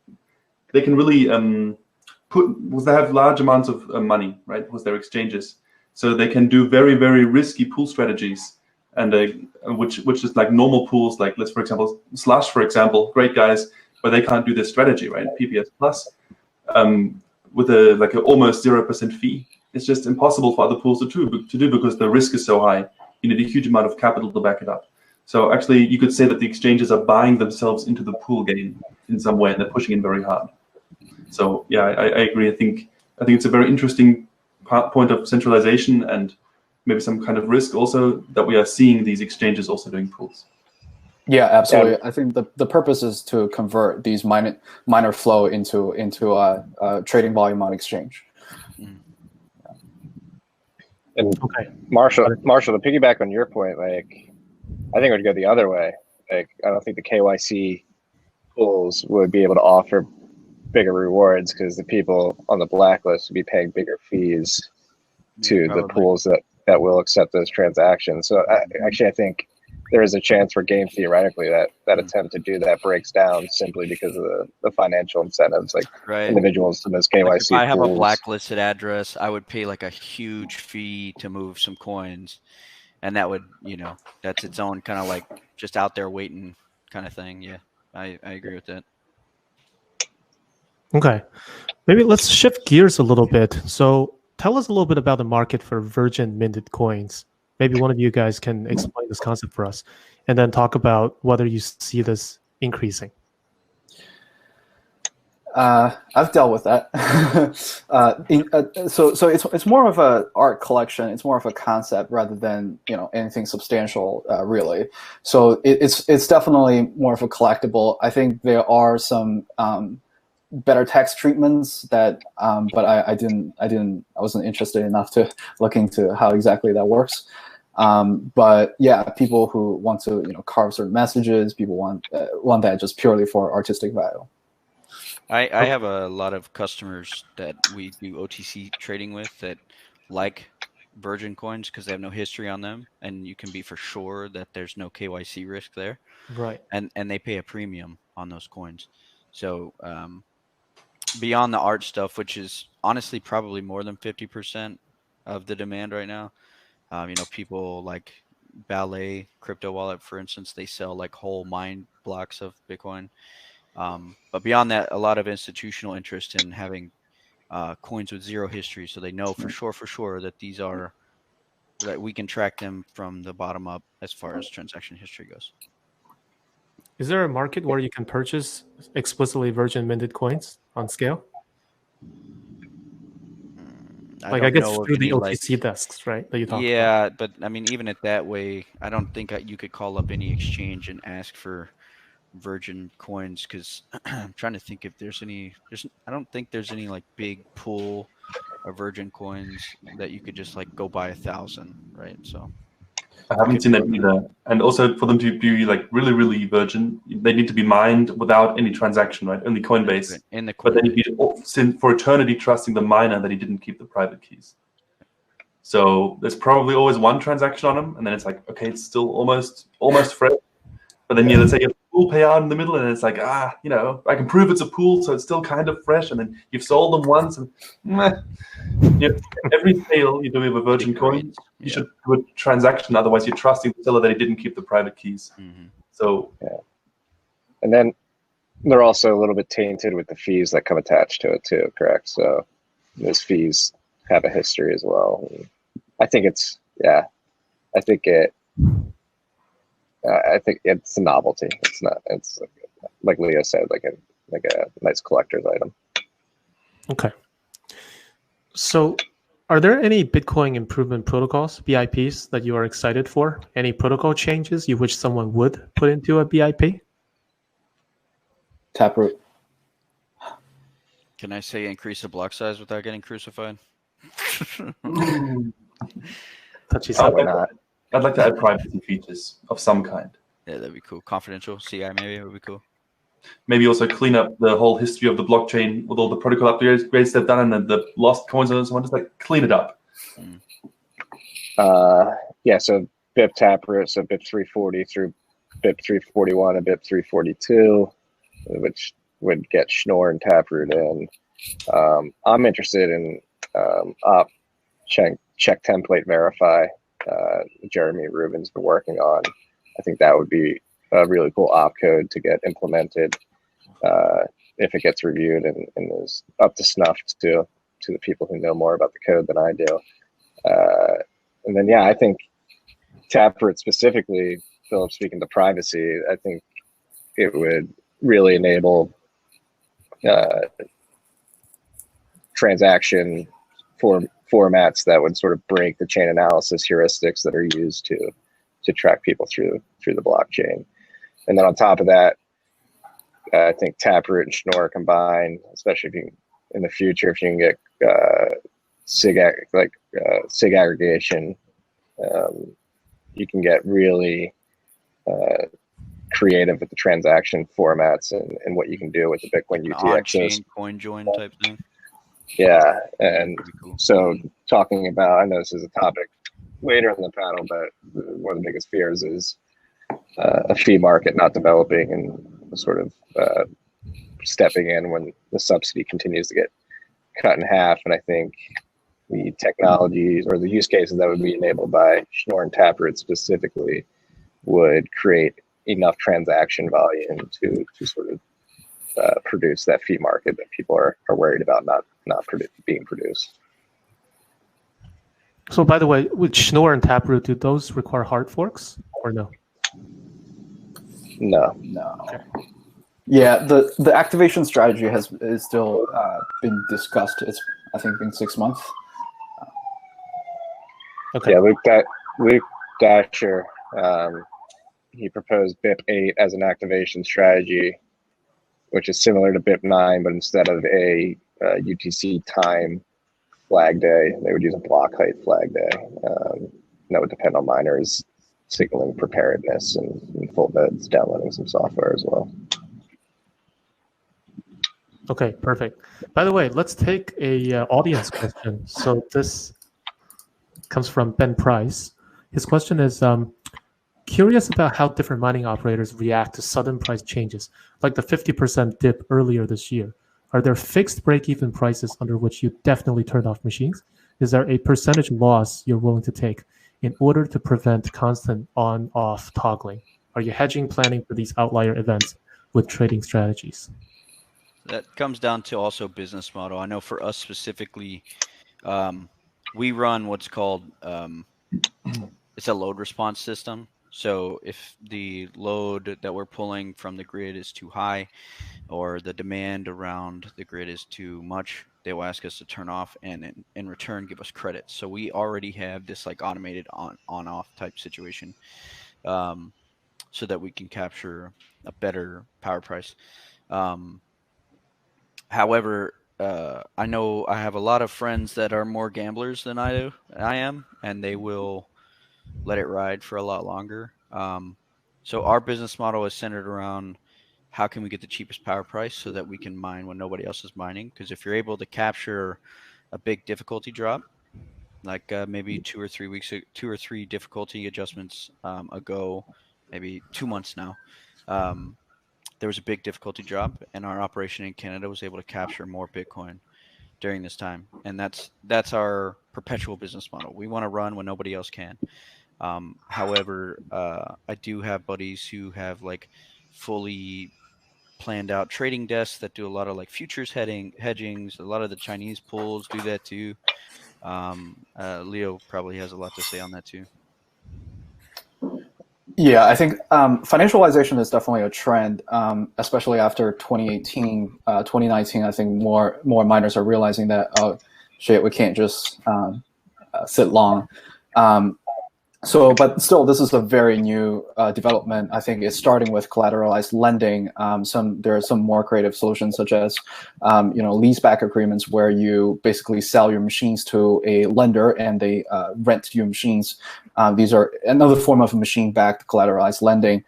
can really they have large amounts of money, right, with their exchanges. So they can do very, very risky pool strategies. And which is like normal pools, like let's for example Slush, for example, great guys, but they can't do this strategy, right? PPS Plus, with an almost 0% fee, it's just impossible for other pools to do because the risk is so high. You need a huge amount of capital to back it up. So actually, you could say that the exchanges are buying themselves into the pool game in some way, and they're pushing in very hard. So yeah, I agree. I think it's a very interesting point of centralization and maybe some kind of risk also that we are seeing these exchanges also doing pools. Yeah, absolutely. I think the purpose is to convert these miner flow into a trading volume on exchange. And Marshall, to piggyback on your point, like I think it would go the other way. like I don't think the KYC pools would be able to offer bigger rewards because the people on the blacklist would be paying bigger fees to the pools that will accept those transactions. So I think there is a chance for game theoretically that attempt to do that breaks down simply because of the financial incentives, like individuals in those KYC like if I have pools. a blacklisted address, I would pay like a huge fee to move some coins, and that would, that's its own kind of like just out there waiting kind of thing. Yeah, I agree with that. Okay, maybe let's shift gears a little bit. So tell us a little bit about the market for virgin minted coins. Maybe one of you guys can explain this concept for us, and then talk about whether you see this increasing. I've dealt with that. So it's more of a art collection. It's more of a concept rather than anything substantial, really. So it's definitely more of a collectible. I think there are some better tax treatments that, but I wasn't interested enough to look into how exactly that works. But yeah, people who want to carve certain messages, people want that just purely for artistic value. I have a lot of customers that we do OTC trading with that like virgin coins because they have no history on them, and you can be for sure that there's no KYC risk there. Right. And they pay a premium on those coins. So beyond the art stuff, which is honestly probably more than 50% of the demand right now, people like Ballet Crypto Wallet, for instance, they sell like whole mine blocks of Bitcoin. But beyond that, a lot of institutional interest in having coins with zero history, so they know for sure that these are, that we can track them from the bottom up as far as transaction history goes. Is there a market where you can purchase explicitly virgin minted coins on scale? I guess through the OTC desks, right? That you talked about. But I mean, even at that way, I don't think you could call up any exchange and ask for virgin coins, because I'm trying to think if I don't think there's any like big pool of virgin coins that you could just like go buy 1,000, right? So I haven't seen that either. And also for them to be like really, really virgin, they need to be mined without any transaction, right? Only Coinbase. But then you'd be for eternity trusting the miner that he didn't keep the private keys. So there's probably always one transaction on them, and then it's like, okay, it's still almost fresh. But then let's say you have a pool payout in the middle, and it's like, I can prove it's a pool, so it's still kind of fresh. And then you've sold them once, and every sale you do with a virgin coin, you should do a transaction. Otherwise, you're trusting the seller that he didn't keep the private keys. Mm-hmm. So and then they're also a little bit tainted with the fees that come attached to it too. Correct. So those fees have a history as well. I think it's a novelty. It's not. It's like Leo said, like a nice collector's item. Okay. So, are there any Bitcoin improvement protocols, BIPs, that you are excited for? Any protocol changes you wish someone would put into a BIP? Taproot. Can I say increase the block size without getting crucified? Touchy not. I'd like to add privacy features of some kind. Yeah, that'd be cool. Confidential CI maybe would be cool. Maybe also clean up the whole history of the blockchain with all the protocol upgrades they've done, and then the lost coins and so on. Just like clean it up. So BIP Taproot, so BIP 340 through BIP 341 and BIP 342, which would get Schnorr and Taproot in. I'm interested in check template verify. Jeremy Rubin's been working on. I think that would be a really cool opcode to get implemented if it gets reviewed and is up to snuff to the people who know more about the code than I do. And then, I think Taproot specifically, Philip, speaking to privacy, I think it would really enable transaction formats that would sort of break the chain analysis heuristics that are used to track people through the blockchain. And then on top of that, I think Taproot and Schnorr combined, especially if you in the future, if you can get SIG aggregation, you can get really creative with the transaction formats and what you can do with the Bitcoin UTXs. On-chain coin join type thing. Yeah, and Cool. so talking about, I know this is a topic later in the panel, but one of the biggest fears is a fee market not developing and sort of stepping in when the subsidy continues to get cut in half. And I think the technologies or the use cases that would be enabled by Schnorr and Taproot specifically would create enough transaction volume to sort of produce that fee market that people are worried about not being produced. So by the way, with Schnorr and Taproot, do those require hard forks or no? No. Okay. Yeah, the activation strategy is still been discussed. It's, I think, in 6 months. Okay. Yeah, Luke Dasher, he proposed BIP8 as an activation strategy, which is similar to BIP9, but instead of a UTC time flag day, they would use a block height flag day. That would depend on miners signaling preparedness and full beds downloading some software as well. Okay, perfect. By the way, let's take a audience question. So this comes from Ben Price. His question is, curious about how different mining operators react to sudden price changes, like the 50% dip earlier this year. Are there fixed break-even prices under which you definitely turn off machines? Is there a percentage loss you're willing to take in order to prevent constant on-off toggling? Are you hedging planning for these outlier events with trading strategies? That comes down to also business model. I know for us specifically, we run what's called, it's a load response system. So if the load that we're pulling from the grid is too high or the demand around the grid is too much, they will ask us to turn off and in return give us credits. So we already have this like automated on-off type situation, so that we can capture a better power price. However, I know I have a lot of friends that are more gamblers than I am, and they will let it ride for a lot longer. So our business model is centered around how can we get the cheapest power price so that we can mine when nobody else is mining. Because if you're able to capture a big difficulty drop, like maybe 2 or 3 difficulty adjustments ago, maybe 2 months now, there was a big difficulty drop, and our operation in Canada was able to capture more Bitcoin during this time. And that's our perpetual business model. We want to run when nobody else can. However, I do have buddies who have like fully planned out trading desks that do a lot of like futures hedgings. A lot of the Chinese pools do that too. Leo probably has a lot to say on that too. Yeah, I think financialization is definitely a trend, especially after 2018, 2019. I think more miners are realizing that, oh, shit, we can't just sit long. But still, this is a very new development. I think it's starting with collateralized lending. There are some more creative solutions, such as leaseback agreements, where you basically sell your machines to a lender and they rent your machines. These are another form of machine-backed collateralized lending.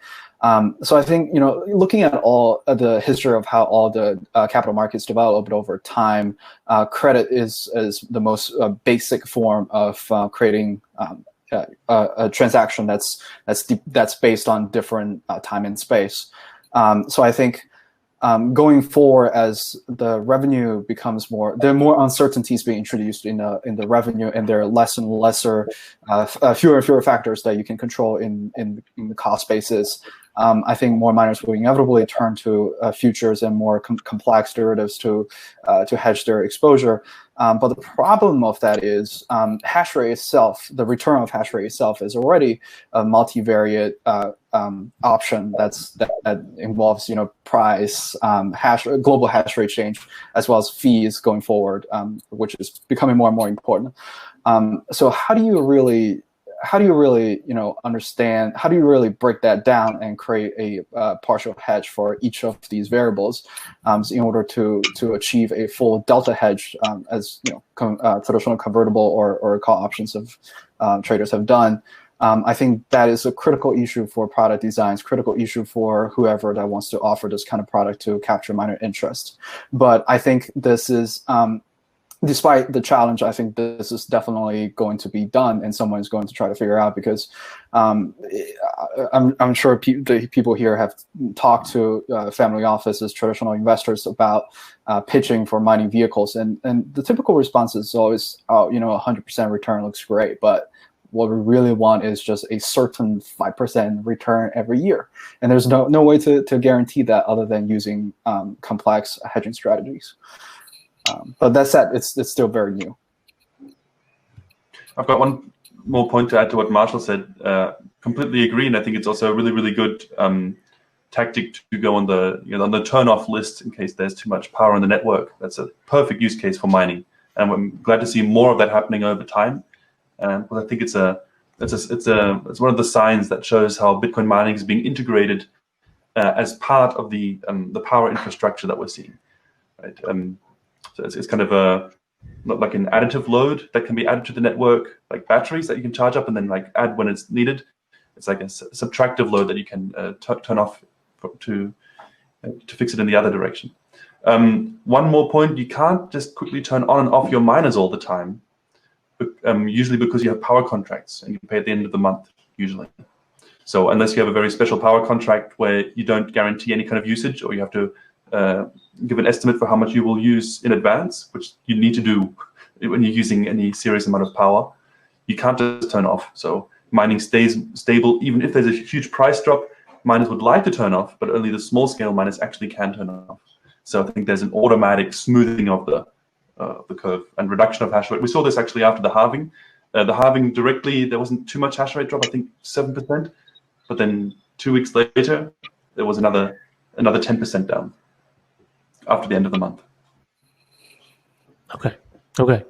So I think looking at all the history of how all the capital markets developed over time, credit is the most basic form of creating a transaction that's based on different time and space. So I think going forward, as the revenue becomes more, there are more uncertainties being introduced in the revenue, and there are less and lesser, fewer and fewer factors that you can control in the cost basis. I think more miners will inevitably turn to futures and more complex derivatives to hedge their exposure. But the problem of that is hash rate itself, the return of hash rate itself, is already a multivariate option that involves price, global hash rate change, as well as fees going forward, which is becoming more and more important. So how do you really understand, how do you really break that down and create a partial hedge for each of these variables in order to achieve a full delta hedge, as traditional convertible or call options of traders have done? I think that is a critical issue for product designs, critical issue for whoever that wants to offer this kind of product to capture miner interest. But I think this is, despite the challenge, I think this is definitely going to be done, and someone is going to try to figure out, because I'm sure the people here have talked to family offices, traditional investors about pitching for mining vehicles, and the typical response is always, oh, 100% return looks great, but what we really want is just a certain 5% return every year, and there's no way to guarantee that other than using complex hedging strategies. But that said, it's still very new. I've got one more point to add to what Marshall said. Completely agree, and I think it's also a really, really good tactic to go on the turn-off list in case there's too much power on the network. That's a perfect use case for mining, and I'm glad to see more of that happening over time. But I think it's one of the signs that shows how Bitcoin mining is being integrated as part of the power infrastructure that we're seeing. Right? So it's kind of like an additive load that can be added to the network, like batteries that you can charge up and then like add when it's needed. It's like a subtractive load that you can turn off to fix it in the other direction. One more point: you can't just quickly turn on and off your miners all the time. Usually because you have power contracts and you pay at the end of the month, usually. So unless you have a very special power contract where you don't guarantee any kind of usage, or you have to give an estimate for how much you will use in advance, which you need to do when you're using any serious amount of power, you can't just turn off. So mining stays stable. Even if there's a huge price drop, miners would like to turn off, but only the small scale miners actually can turn off. So I think there's an automatic smoothing of the curve and reduction of hash rate. We saw this actually after the halving. The halving directly, there wasn't too much hash rate drop, I think 7%, but then 2 weeks later, there was another 10% down after the end of the month. Okay.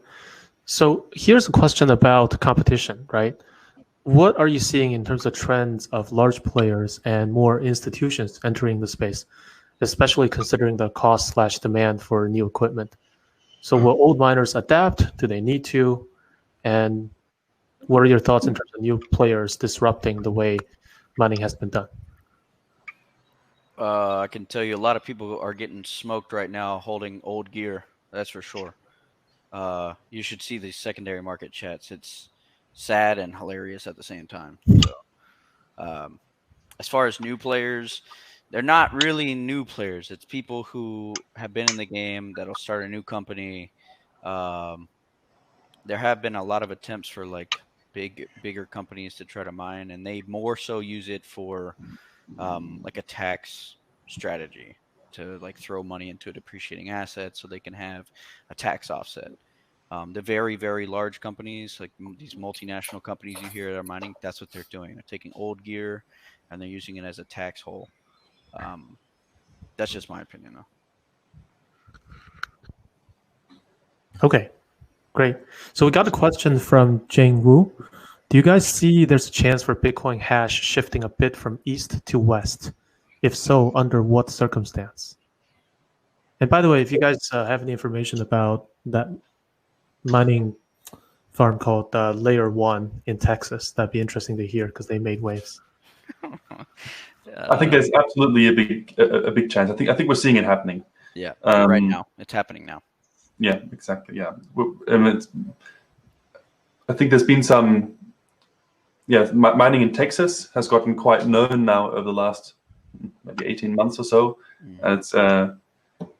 So here's a question about competition, right? What are you seeing in terms of trends of large players and more institutions entering the space, especially considering the cost/demand for new equipment? So will old miners adapt? Do they need to? And what are your thoughts in terms of new players disrupting the way mining has been done? I can tell you a lot of people are getting smoked right now holding old gear. That's for sure. You should see these secondary market chats. It's sad and hilarious at the same time. So, as far as new players, they're not really new players. It's people who have been in the game that'll start a new company. There have been a lot of attempts for like bigger companies to try to mine, and they more so use it for like a tax strategy to like throw money into a depreciating asset so they can have a tax offset. The very, very large companies, like these multinational companies you hear that are mining, that's what they're doing. They're taking old gear and they're using it as a tax hole. That's just my opinion, though. Okay, great. So we got a question from Jane Wu. Do you guys see there's a chance for Bitcoin hash shifting a bit from east to west? If so, under what circumstance? And by the way, if you guys have any information about that mining farm called Layer 1 in Texas, that'd be interesting to hear because they made waves. I think there's absolutely a big chance. I think we're seeing it happening. Yeah, right now. It's happening now. Yeah, exactly. Yeah. I think there's been some, mining in Texas has gotten quite known now over the last maybe 18 months or so. And it's, what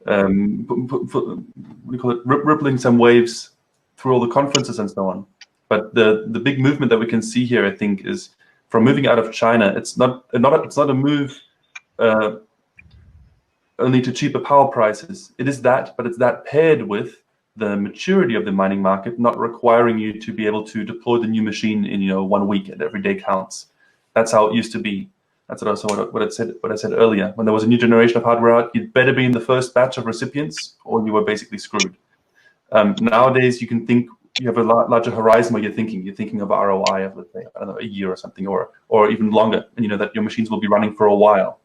do you call it, rippling some waves through all the conferences and so on. But the big movement that we can see here, I think, is from moving out of China. It's not a move only to cheaper power prices. It is that, but it's that paired with the maturity of the mining market, not requiring you to be able to deploy the new machine in 1 week and every day counts. That's how it used to be. That's also what I said earlier. When there was a new generation of hardware out, you'd better be in the first batch of recipients, or you were basically screwed. Nowadays, you can think you have a larger horizon where you're thinking of ROI of, let's say, I don't know, a year or something, or even longer, and you know that your machines will be running for a while.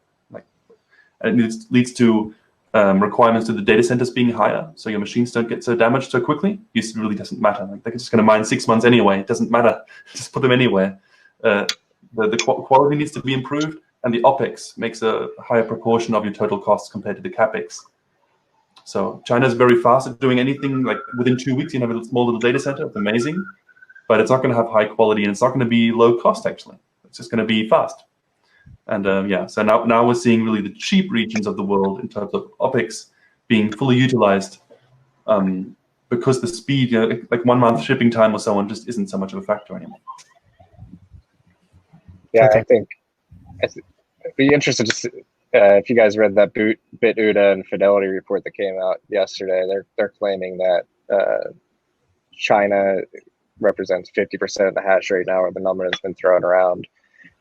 And it leads to requirements to the data centers being higher, so your machines don't get so damaged so quickly. It really doesn't matter. Like, they're just going to mine 6 months anyway. It doesn't matter. Just put them anywhere. the quality needs to be improved, and the OPEX makes a higher proportion of your total costs compared to the CAPEX. So China is very fast at doing anything. Like within 2 weeks, you have a small little data center. It's amazing, but it's not going to have high quality, and it's not going to be low cost. Actually, it's just going to be fast. And so now we're seeing really the cheap regions of the world in terms of OPEX being fully utilized, because the speed, like 1 month shipping time or so on, just isn't so much of a factor anymore. Yeah, okay. I think I'd be interested to see, if you guys read that BitUda and Fidelity report that came out yesterday. They're claiming that China represents 50% of the hash rate now, or the number that's been thrown around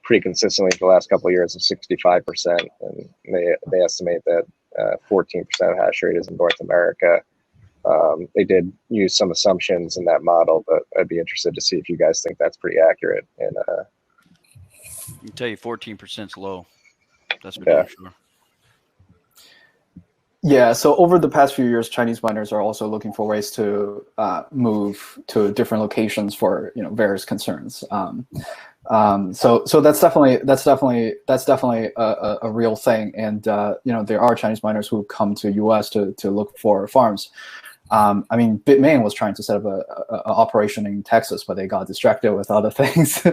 pretty consistently for the last couple of years of 65%, and they estimate that 14% of hash rate is in North America. They did use some assumptions in that model, but I'd be interested to see if you guys think that's pretty accurate. And I can tell you 14% is low. That's for damn sure. Yeah, so over the past few years, Chinese miners are also looking for ways to move to different locations for various concerns. So that's definitely a real thing, and there are Chinese miners who come to US to look for farms. I mean, Bitmain was trying to set up a operation in Texas, but they got distracted with other things.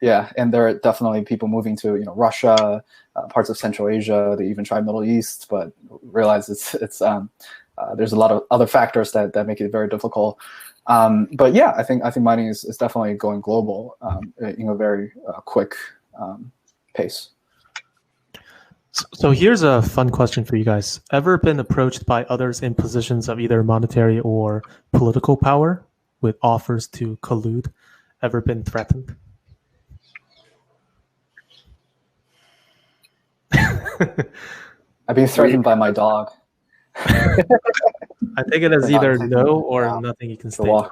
Yeah, and there are definitely people moving to Russia, parts of Central Asia. They even tried Middle East, but realize it's there's a lot of other factors that make it very difficult. But yeah, I think mining is definitely going global in a very quick pace. So here's a fun question for you guys. Ever been approached by others in positions of either monetary or political power with offers to collude? Ever been threatened? I've been threatened by my dog. I think it is either no or nothing you can say. No,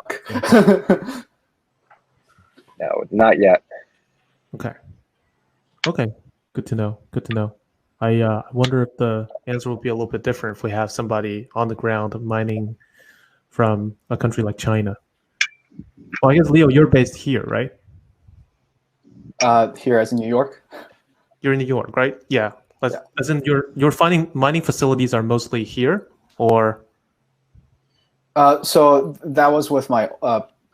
not yet. Okay. Good to know. I wonder if the answer will be a little bit different if we have somebody on the ground mining from a country like China. Well, I guess, Leo, you're based here, right? Here as in New York? You're in New York, right? Yeah. As in your mining facilities are mostly here, or? So that was with my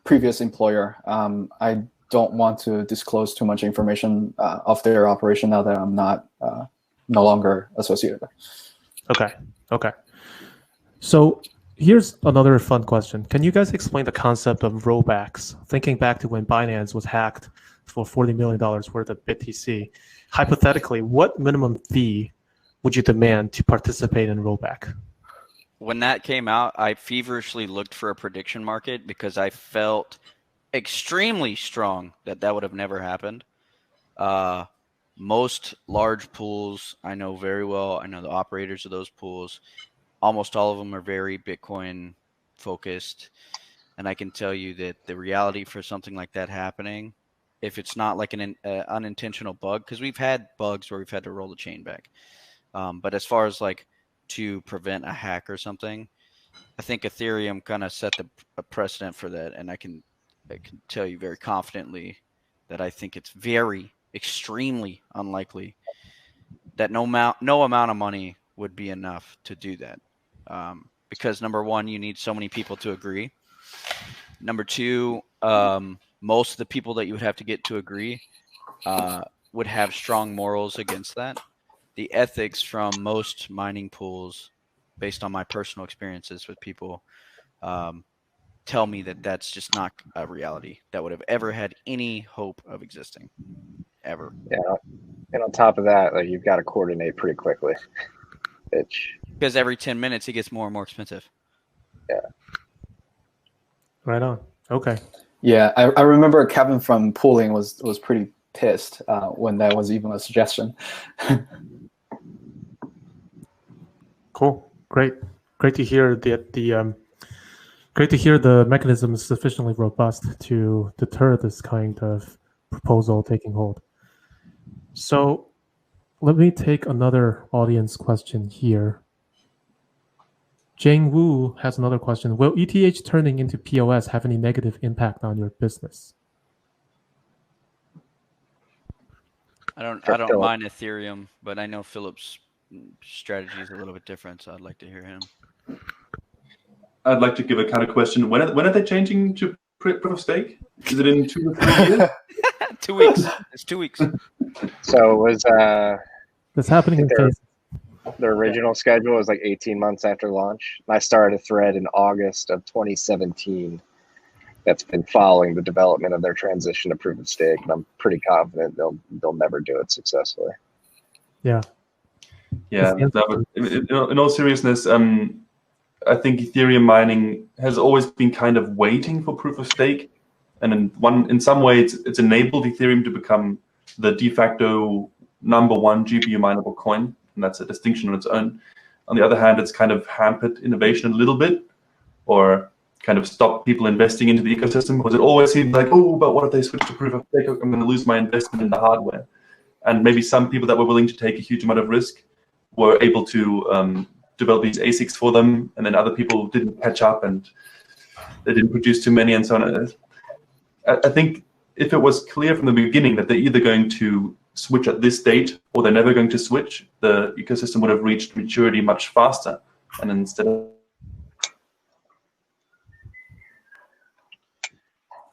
previous employer. I don't want to disclose too much information of their operation now that I'm not no longer associated. Okay. So here's another fun question. Can you guys explain the concept of rollbacks? Thinking back to when Binance was hacked for $40 million worth of BTC, hypothetically, what minimum fee would you demand to participate in rollback? When that came out, I feverishly looked for a prediction market because I felt extremely strong that would have never happened. Most large pools I know very well. I know the operators of those pools. Almost all of them are very Bitcoin focused. And I can tell you that the reality for something like that happening, if it's not like an unintentional bug, because we've had bugs where we've had to roll the chain back. But as far as like to prevent a hack or something, I think Ethereum kind of set a precedent for that. And I can tell you very confidently that I think it's extremely unlikely that no amount of money would be enough to do that. Because number one, you need so many people to agree. Number two, most of the people that you would have to get to agree would have strong morals against that. The ethics from most mining pools, based on my personal experiences with people, tell me that that's just not a reality that would have ever had any hope of existing, ever. Yeah, and on top of that, like, you've got to coordinate pretty quickly. Because every 10 minutes it gets more and more expensive. Yeah. Right on. Okay. Yeah, I remember Kevin from pooling was pretty pissed when that was even a suggestion. Cool. Great to hear great to hear the mechanism is sufficiently robust to deter this kind of proposal taking hold. So let me take another audience question here. Jane Wu has another question. Will ETH turning into POS have any negative impact on your business? I don't mind Ethereum, but I know Philip's strategy is a little bit different, so I'd like to hear him. I'd like to give a kind of question. When are they changing to proof of stake? Is it in 2 or 3 years? 2 weeks. It's 2 weeks. So it was That's happening in phases. the original schedule was like 18 months after launch. I started a thread in August of 2017 that's been following the development of their transition to proof of stake, and I'm pretty confident they'll never do it successfully. Yeah. Yeah. In all seriousness, I think Ethereum mining has always been kind of waiting for proof of stake, and in some way, it's enabled Ethereum to become the de facto #1 GPU mineable coin, and that's a distinction on its own. On the other hand, it's kind of hampered innovation a little bit, or kind of stopped people investing into the ecosystem, because it always seemed like, oh, but what if they switch to proof of stake? I'm going to lose my investment in the hardware. And maybe some people that were willing to take a huge amount of risk were able to develop these ASICs for them, and then other people didn't catch up and they didn't produce too many, and so on. I think if it was clear from the beginning that they're either going to switch at this date or they're never going to switch, the ecosystem would have reached maturity much faster. And instead of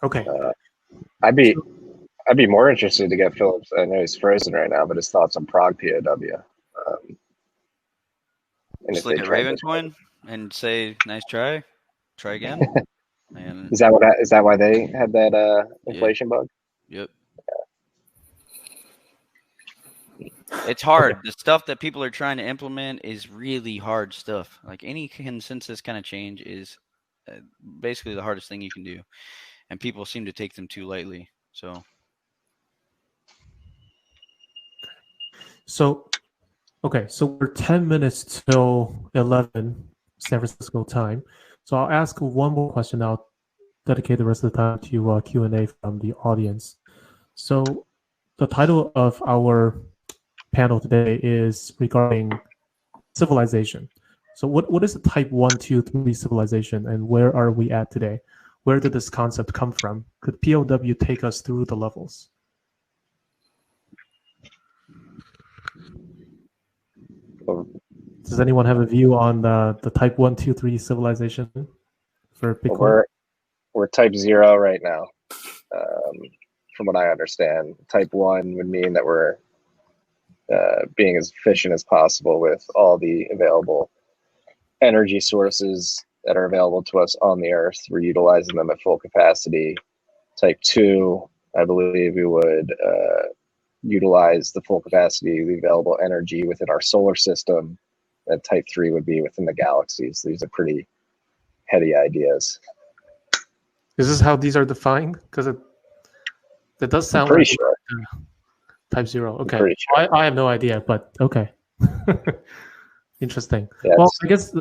Okay. I'd be more interested to get Philip's. I know he's frozen right now, but his thoughts on Prague POW. Just look at Ravencoin and say, "Nice try, try again." And Is that why they had that inflation bug? Yep. It's hard. The stuff that people are trying to implement is really hard stuff. Like any consensus kind of change is basically the hardest thing you can do, and people seem to take them too lightly. Okay, so we're 10 minutes till 11 San Francisco time. So I'll ask one more question. I'll dedicate the rest of the time to Q&A from the audience. So the title of our panel today is regarding civilization. So what is a type 1, 2, 3 civilization, and where are we at today? Where did this concept come from? Could POW take us through the levels? Does anyone have a view on the type 1, 2, 3 civilization for Bitcoin? Well, we're type 0 right now, from what I understand. Type 1 would mean that we're being as efficient as possible with all the available energy sources that are available to us on the Earth. We're utilizing them at full capacity. Type 2, I believe we would utilize the full capacity of the available energy within our solar system. And type 3 would be within the galaxies. These are pretty heady ideas. Is this how these are defined? Because that does sound pretty like sure. Type 0. Okay. Pretty sure. I have no idea, but okay. Interesting. Yes. Well, I guess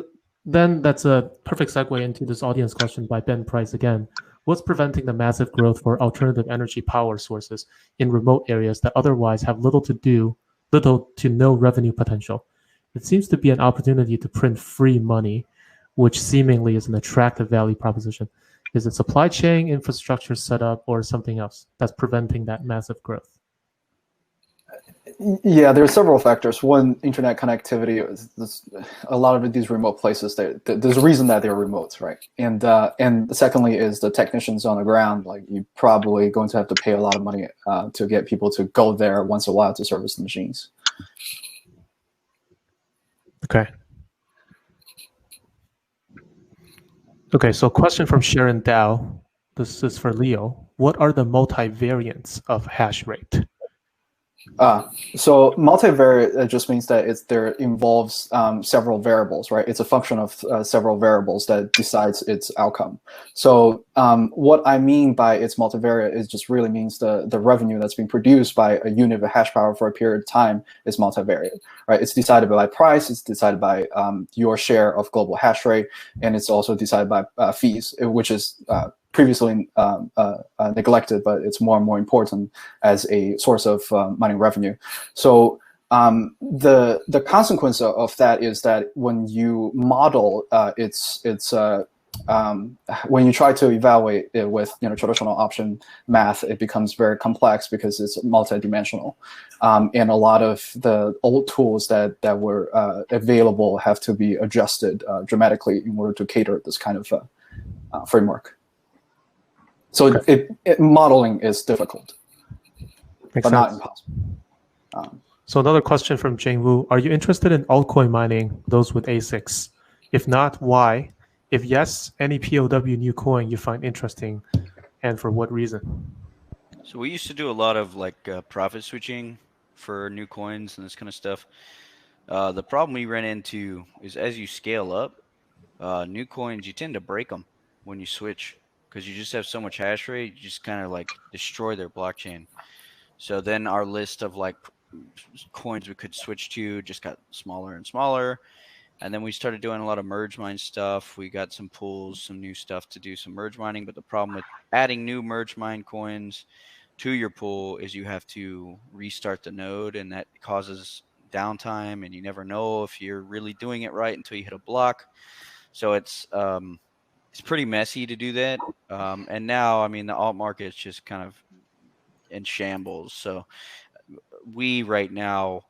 then that's a perfect segue into this audience question by Ben Price again. What's preventing the massive growth for alternative energy power sources in remote areas that otherwise have little to no revenue potential? It seems to be an opportunity to print free money, which seemingly is an attractive value proposition. Is it supply chain, infrastructure setup, or something else that's preventing that massive growth? Yeah, there are several factors. One, internet connectivity. A lot of these remote places, there's a reason that they're remote, right? And secondly is the technicians on the ground. Like, you're probably going to have to pay a lot of money to get people to go there once in a while to service the machines. Okay, so question from Sharon Dow. This is for Leo. What are the multivariants of hash rate? So multivariate just means that there involves several variables, right? It's a function of several variables that decides its outcome. So what I mean by it's multivariate is just really means the revenue that's being produced by a unit of hash power for a period of time is multivariate, right? It's decided by price, it's decided by your share of global hash rate, and it's also decided by fees, which is previously neglected, but it's more and more important as a source of mining revenue. So the consequence of that is that when you model its when you try to evaluate it with traditional option math, it becomes very complex because it's multidimensional, and a lot of the old tools that were available have to be adjusted dramatically in order to cater this kind of framework. So modeling is difficult, but not impossible. So another question from Jane Wu: are you interested in altcoin mining, those with ASICs? If not, why? If yes, any POW new coin you find interesting, and for what reason? So we used to do a lot of like profit switching for new coins and this kind of stuff. The problem we ran into is as you scale up, new coins, you tend to break them when you switch because you just have so much hash rate, you just kind of like destroy their blockchain. So then our list of like coins we could switch to just got smaller and smaller. And then we started doing a lot of merge mine stuff. We got some pools, some new stuff to do some merge mining. But the problem with adding new merge mine coins to your pool is you have to restart the node, and that causes downtime, and you never know if you're really doing it right until you hit a block. So it's pretty messy to do that. And now, I mean, the alt market is just kind of in shambles. So we right now,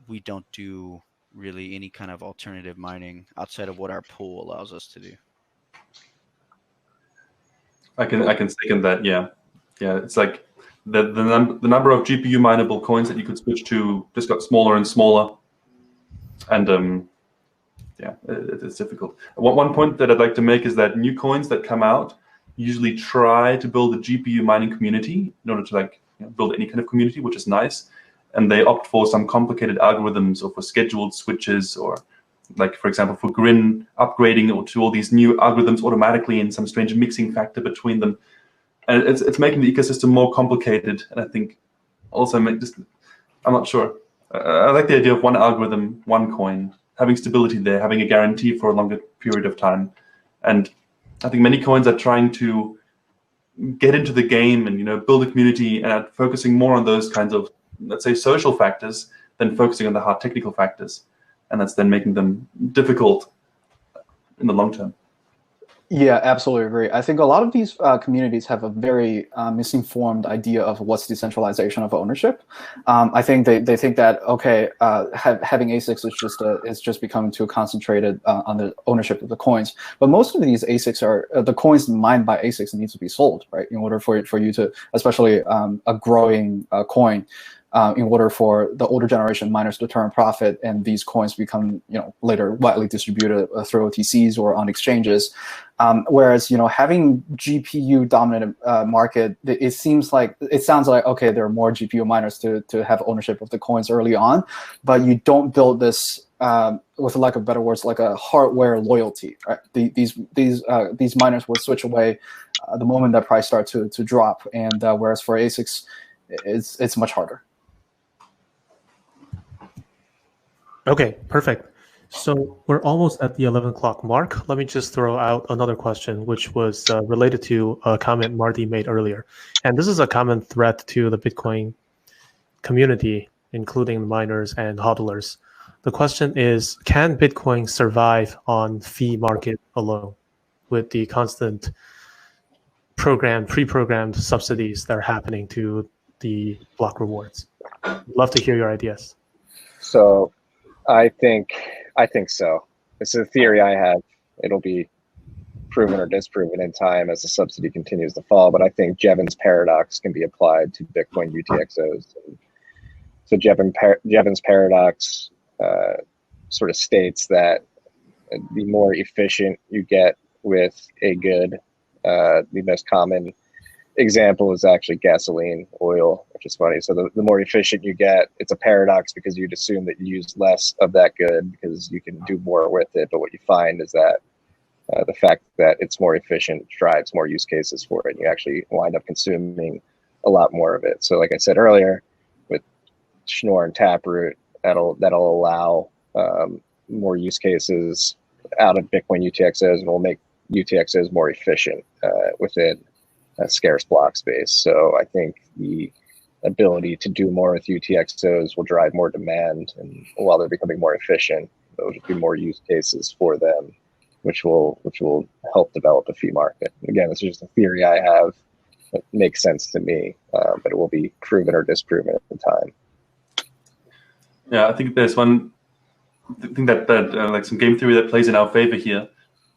we don't do really any kind of alternative mining outside of what our pool allows us to do. I can second that. Yeah, it's like the number of GPU mineable coins that you could switch to just got smaller and smaller, and it's difficult. One point that I'd like to make is that new coins that come out usually try to build a GPU mining community in order to build any kind of community, which is nice. And they opt for some complicated algorithms or for scheduled switches, or like, for example, for Grin upgrading or to all these new algorithms automatically in some strange mixing factor between them. And it's making the ecosystem more complicated. And I think also I'm not sure. I like the idea of one algorithm, one coin, having stability there, having a guarantee for a longer period of time. And I think many coins are trying to get into the game and build a community and are focusing more on those kinds of, let's say, social factors than focusing on the hard technical factors. And that's then making them difficult in the long term. Yeah, absolutely agree. I think a lot of these communities have a very misinformed idea of what's decentralization of ownership. I think they think that having ASICs is just becoming too concentrated on the ownership of the coins. But most of these ASICs are the coins mined by ASICs need to be sold, right? In order for you to, especially a growing coin. In order for the older generation miners to turn profit, and these coins become later widely distributed through OTCs or on exchanges. Whereas having GPU dominant market, it sounds like okay, there are more GPU miners to have ownership of the coins early on, but you don't build this with lack of better words, like a hardware loyalty. Right? These miners will switch away the moment that price starts to drop, and whereas for ASICs, it's much harder. Okay, perfect. So we're almost at the 11 o'clock mark. Let me just throw out another question, which was related to a comment Marty made earlier. And this is a common threat to the Bitcoin community, including miners and hodlers. The question is, can Bitcoin survive on fee market alone with the constant pre-programmed subsidies that are happening to the block rewards? I'd love to hear your ideas. So I think so. This is a theory I have. It'll be proven or disproven in time as the subsidy continues to fall. But I think Jevons paradox can be applied to Bitcoin UTXOs. So Jevons paradox sort of states that the more efficient you get with a good, the most common example is actually gasoline, oil, which is funny. So the more efficient you get, it's a paradox because you'd assume that you use less of that good because you can do more with it. But what you find is that the fact that it's more efficient drives more use cases for it. And you actually wind up consuming a lot more of it. So like I said earlier, with Schnorr and Taproot, that'll allow more use cases out of Bitcoin UTXOs, and will make UTXOs more efficient within a scarce block space. So I think the ability to do more with UTXOs will drive more demand, and while they're becoming more efficient, there'll just be more use cases for them which will help develop a fee market. Again, this is just a theory I have. It makes sense to me, but it will be proven or disproven at the time. Yeah, I think there's one thing that like some game theory that plays in our favor here,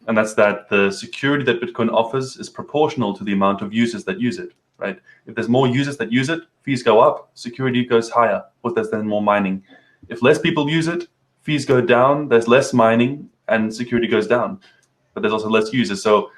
and that's that the security that Bitcoin offers is proportional to the amount of users that use it, right? If there's more users that use it, fees go up, security goes higher, because there's then more mining. If less people use it, fees go down, there's less mining, and security goes down. But there's also less users. So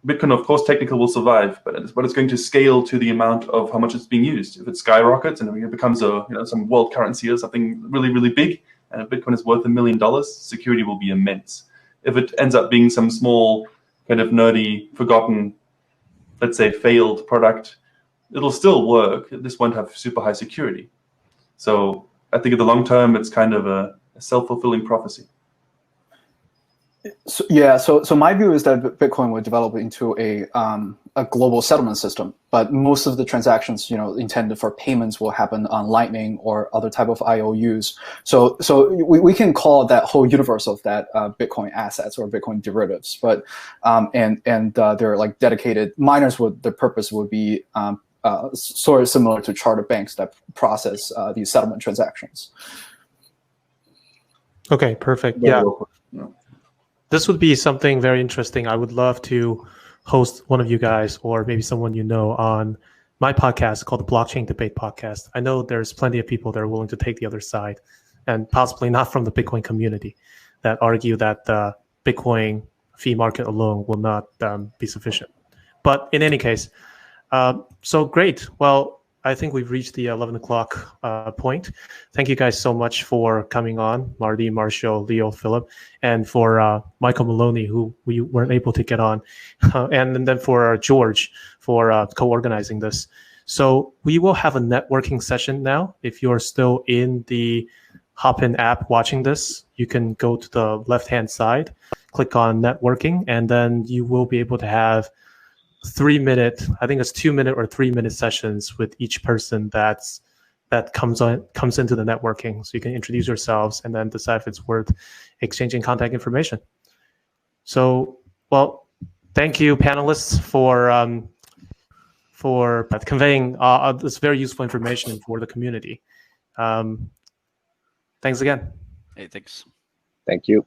Bitcoin, of course, technically will survive, but it's going to scale to the amount of how much it's being used. If it skyrockets and it becomes some world currency or something really, really big, and if Bitcoin is worth $1 million, security will be immense. If it ends up being some small, kind of nerdy, forgotten, let's say failed product, it'll still work. It just won't have super high security. So I think in the long term, it's kind of a self-fulfilling prophecy. So, yeah, so my view is that Bitcoin would develop into a global settlement system, but most of the transactions, intended for payments will happen on Lightning or other type of IOUs. So we can call that whole universe of that Bitcoin assets or Bitcoin derivatives, but they're like dedicated miners. The purpose would be sort of similar to charter banks that process these settlement transactions. Okay, perfect. Yeah. This would be something very interesting. I would love to host one of you guys or maybe someone on my podcast called the Blockchain Debate Podcast. I know there's plenty of people that are willing to take the other side, and possibly not from the Bitcoin community, that argue that the Bitcoin fee market alone will not be sufficient. But in any case, so great. Well, I think we've reached the 11 o'clock point. Thank you guys so much for coming on, Marty, Marshall, Leo, Philip, and for Michael Maloney, who we weren't able to get on, and then for George for co-organizing this. So we will have a networking session now. If you're still in the Hopin app watching this, you can go to the left-hand side, click on networking, and then you will be able to have 3-minute, I think it's 2-minute or 3-minute sessions with each person that comes into the networking. So you can introduce yourselves and then decide if it's worth exchanging contact information. So, well, thank you, panelists, for conveying this very useful information for the community. Thanks again. Hey, thanks. Thank you.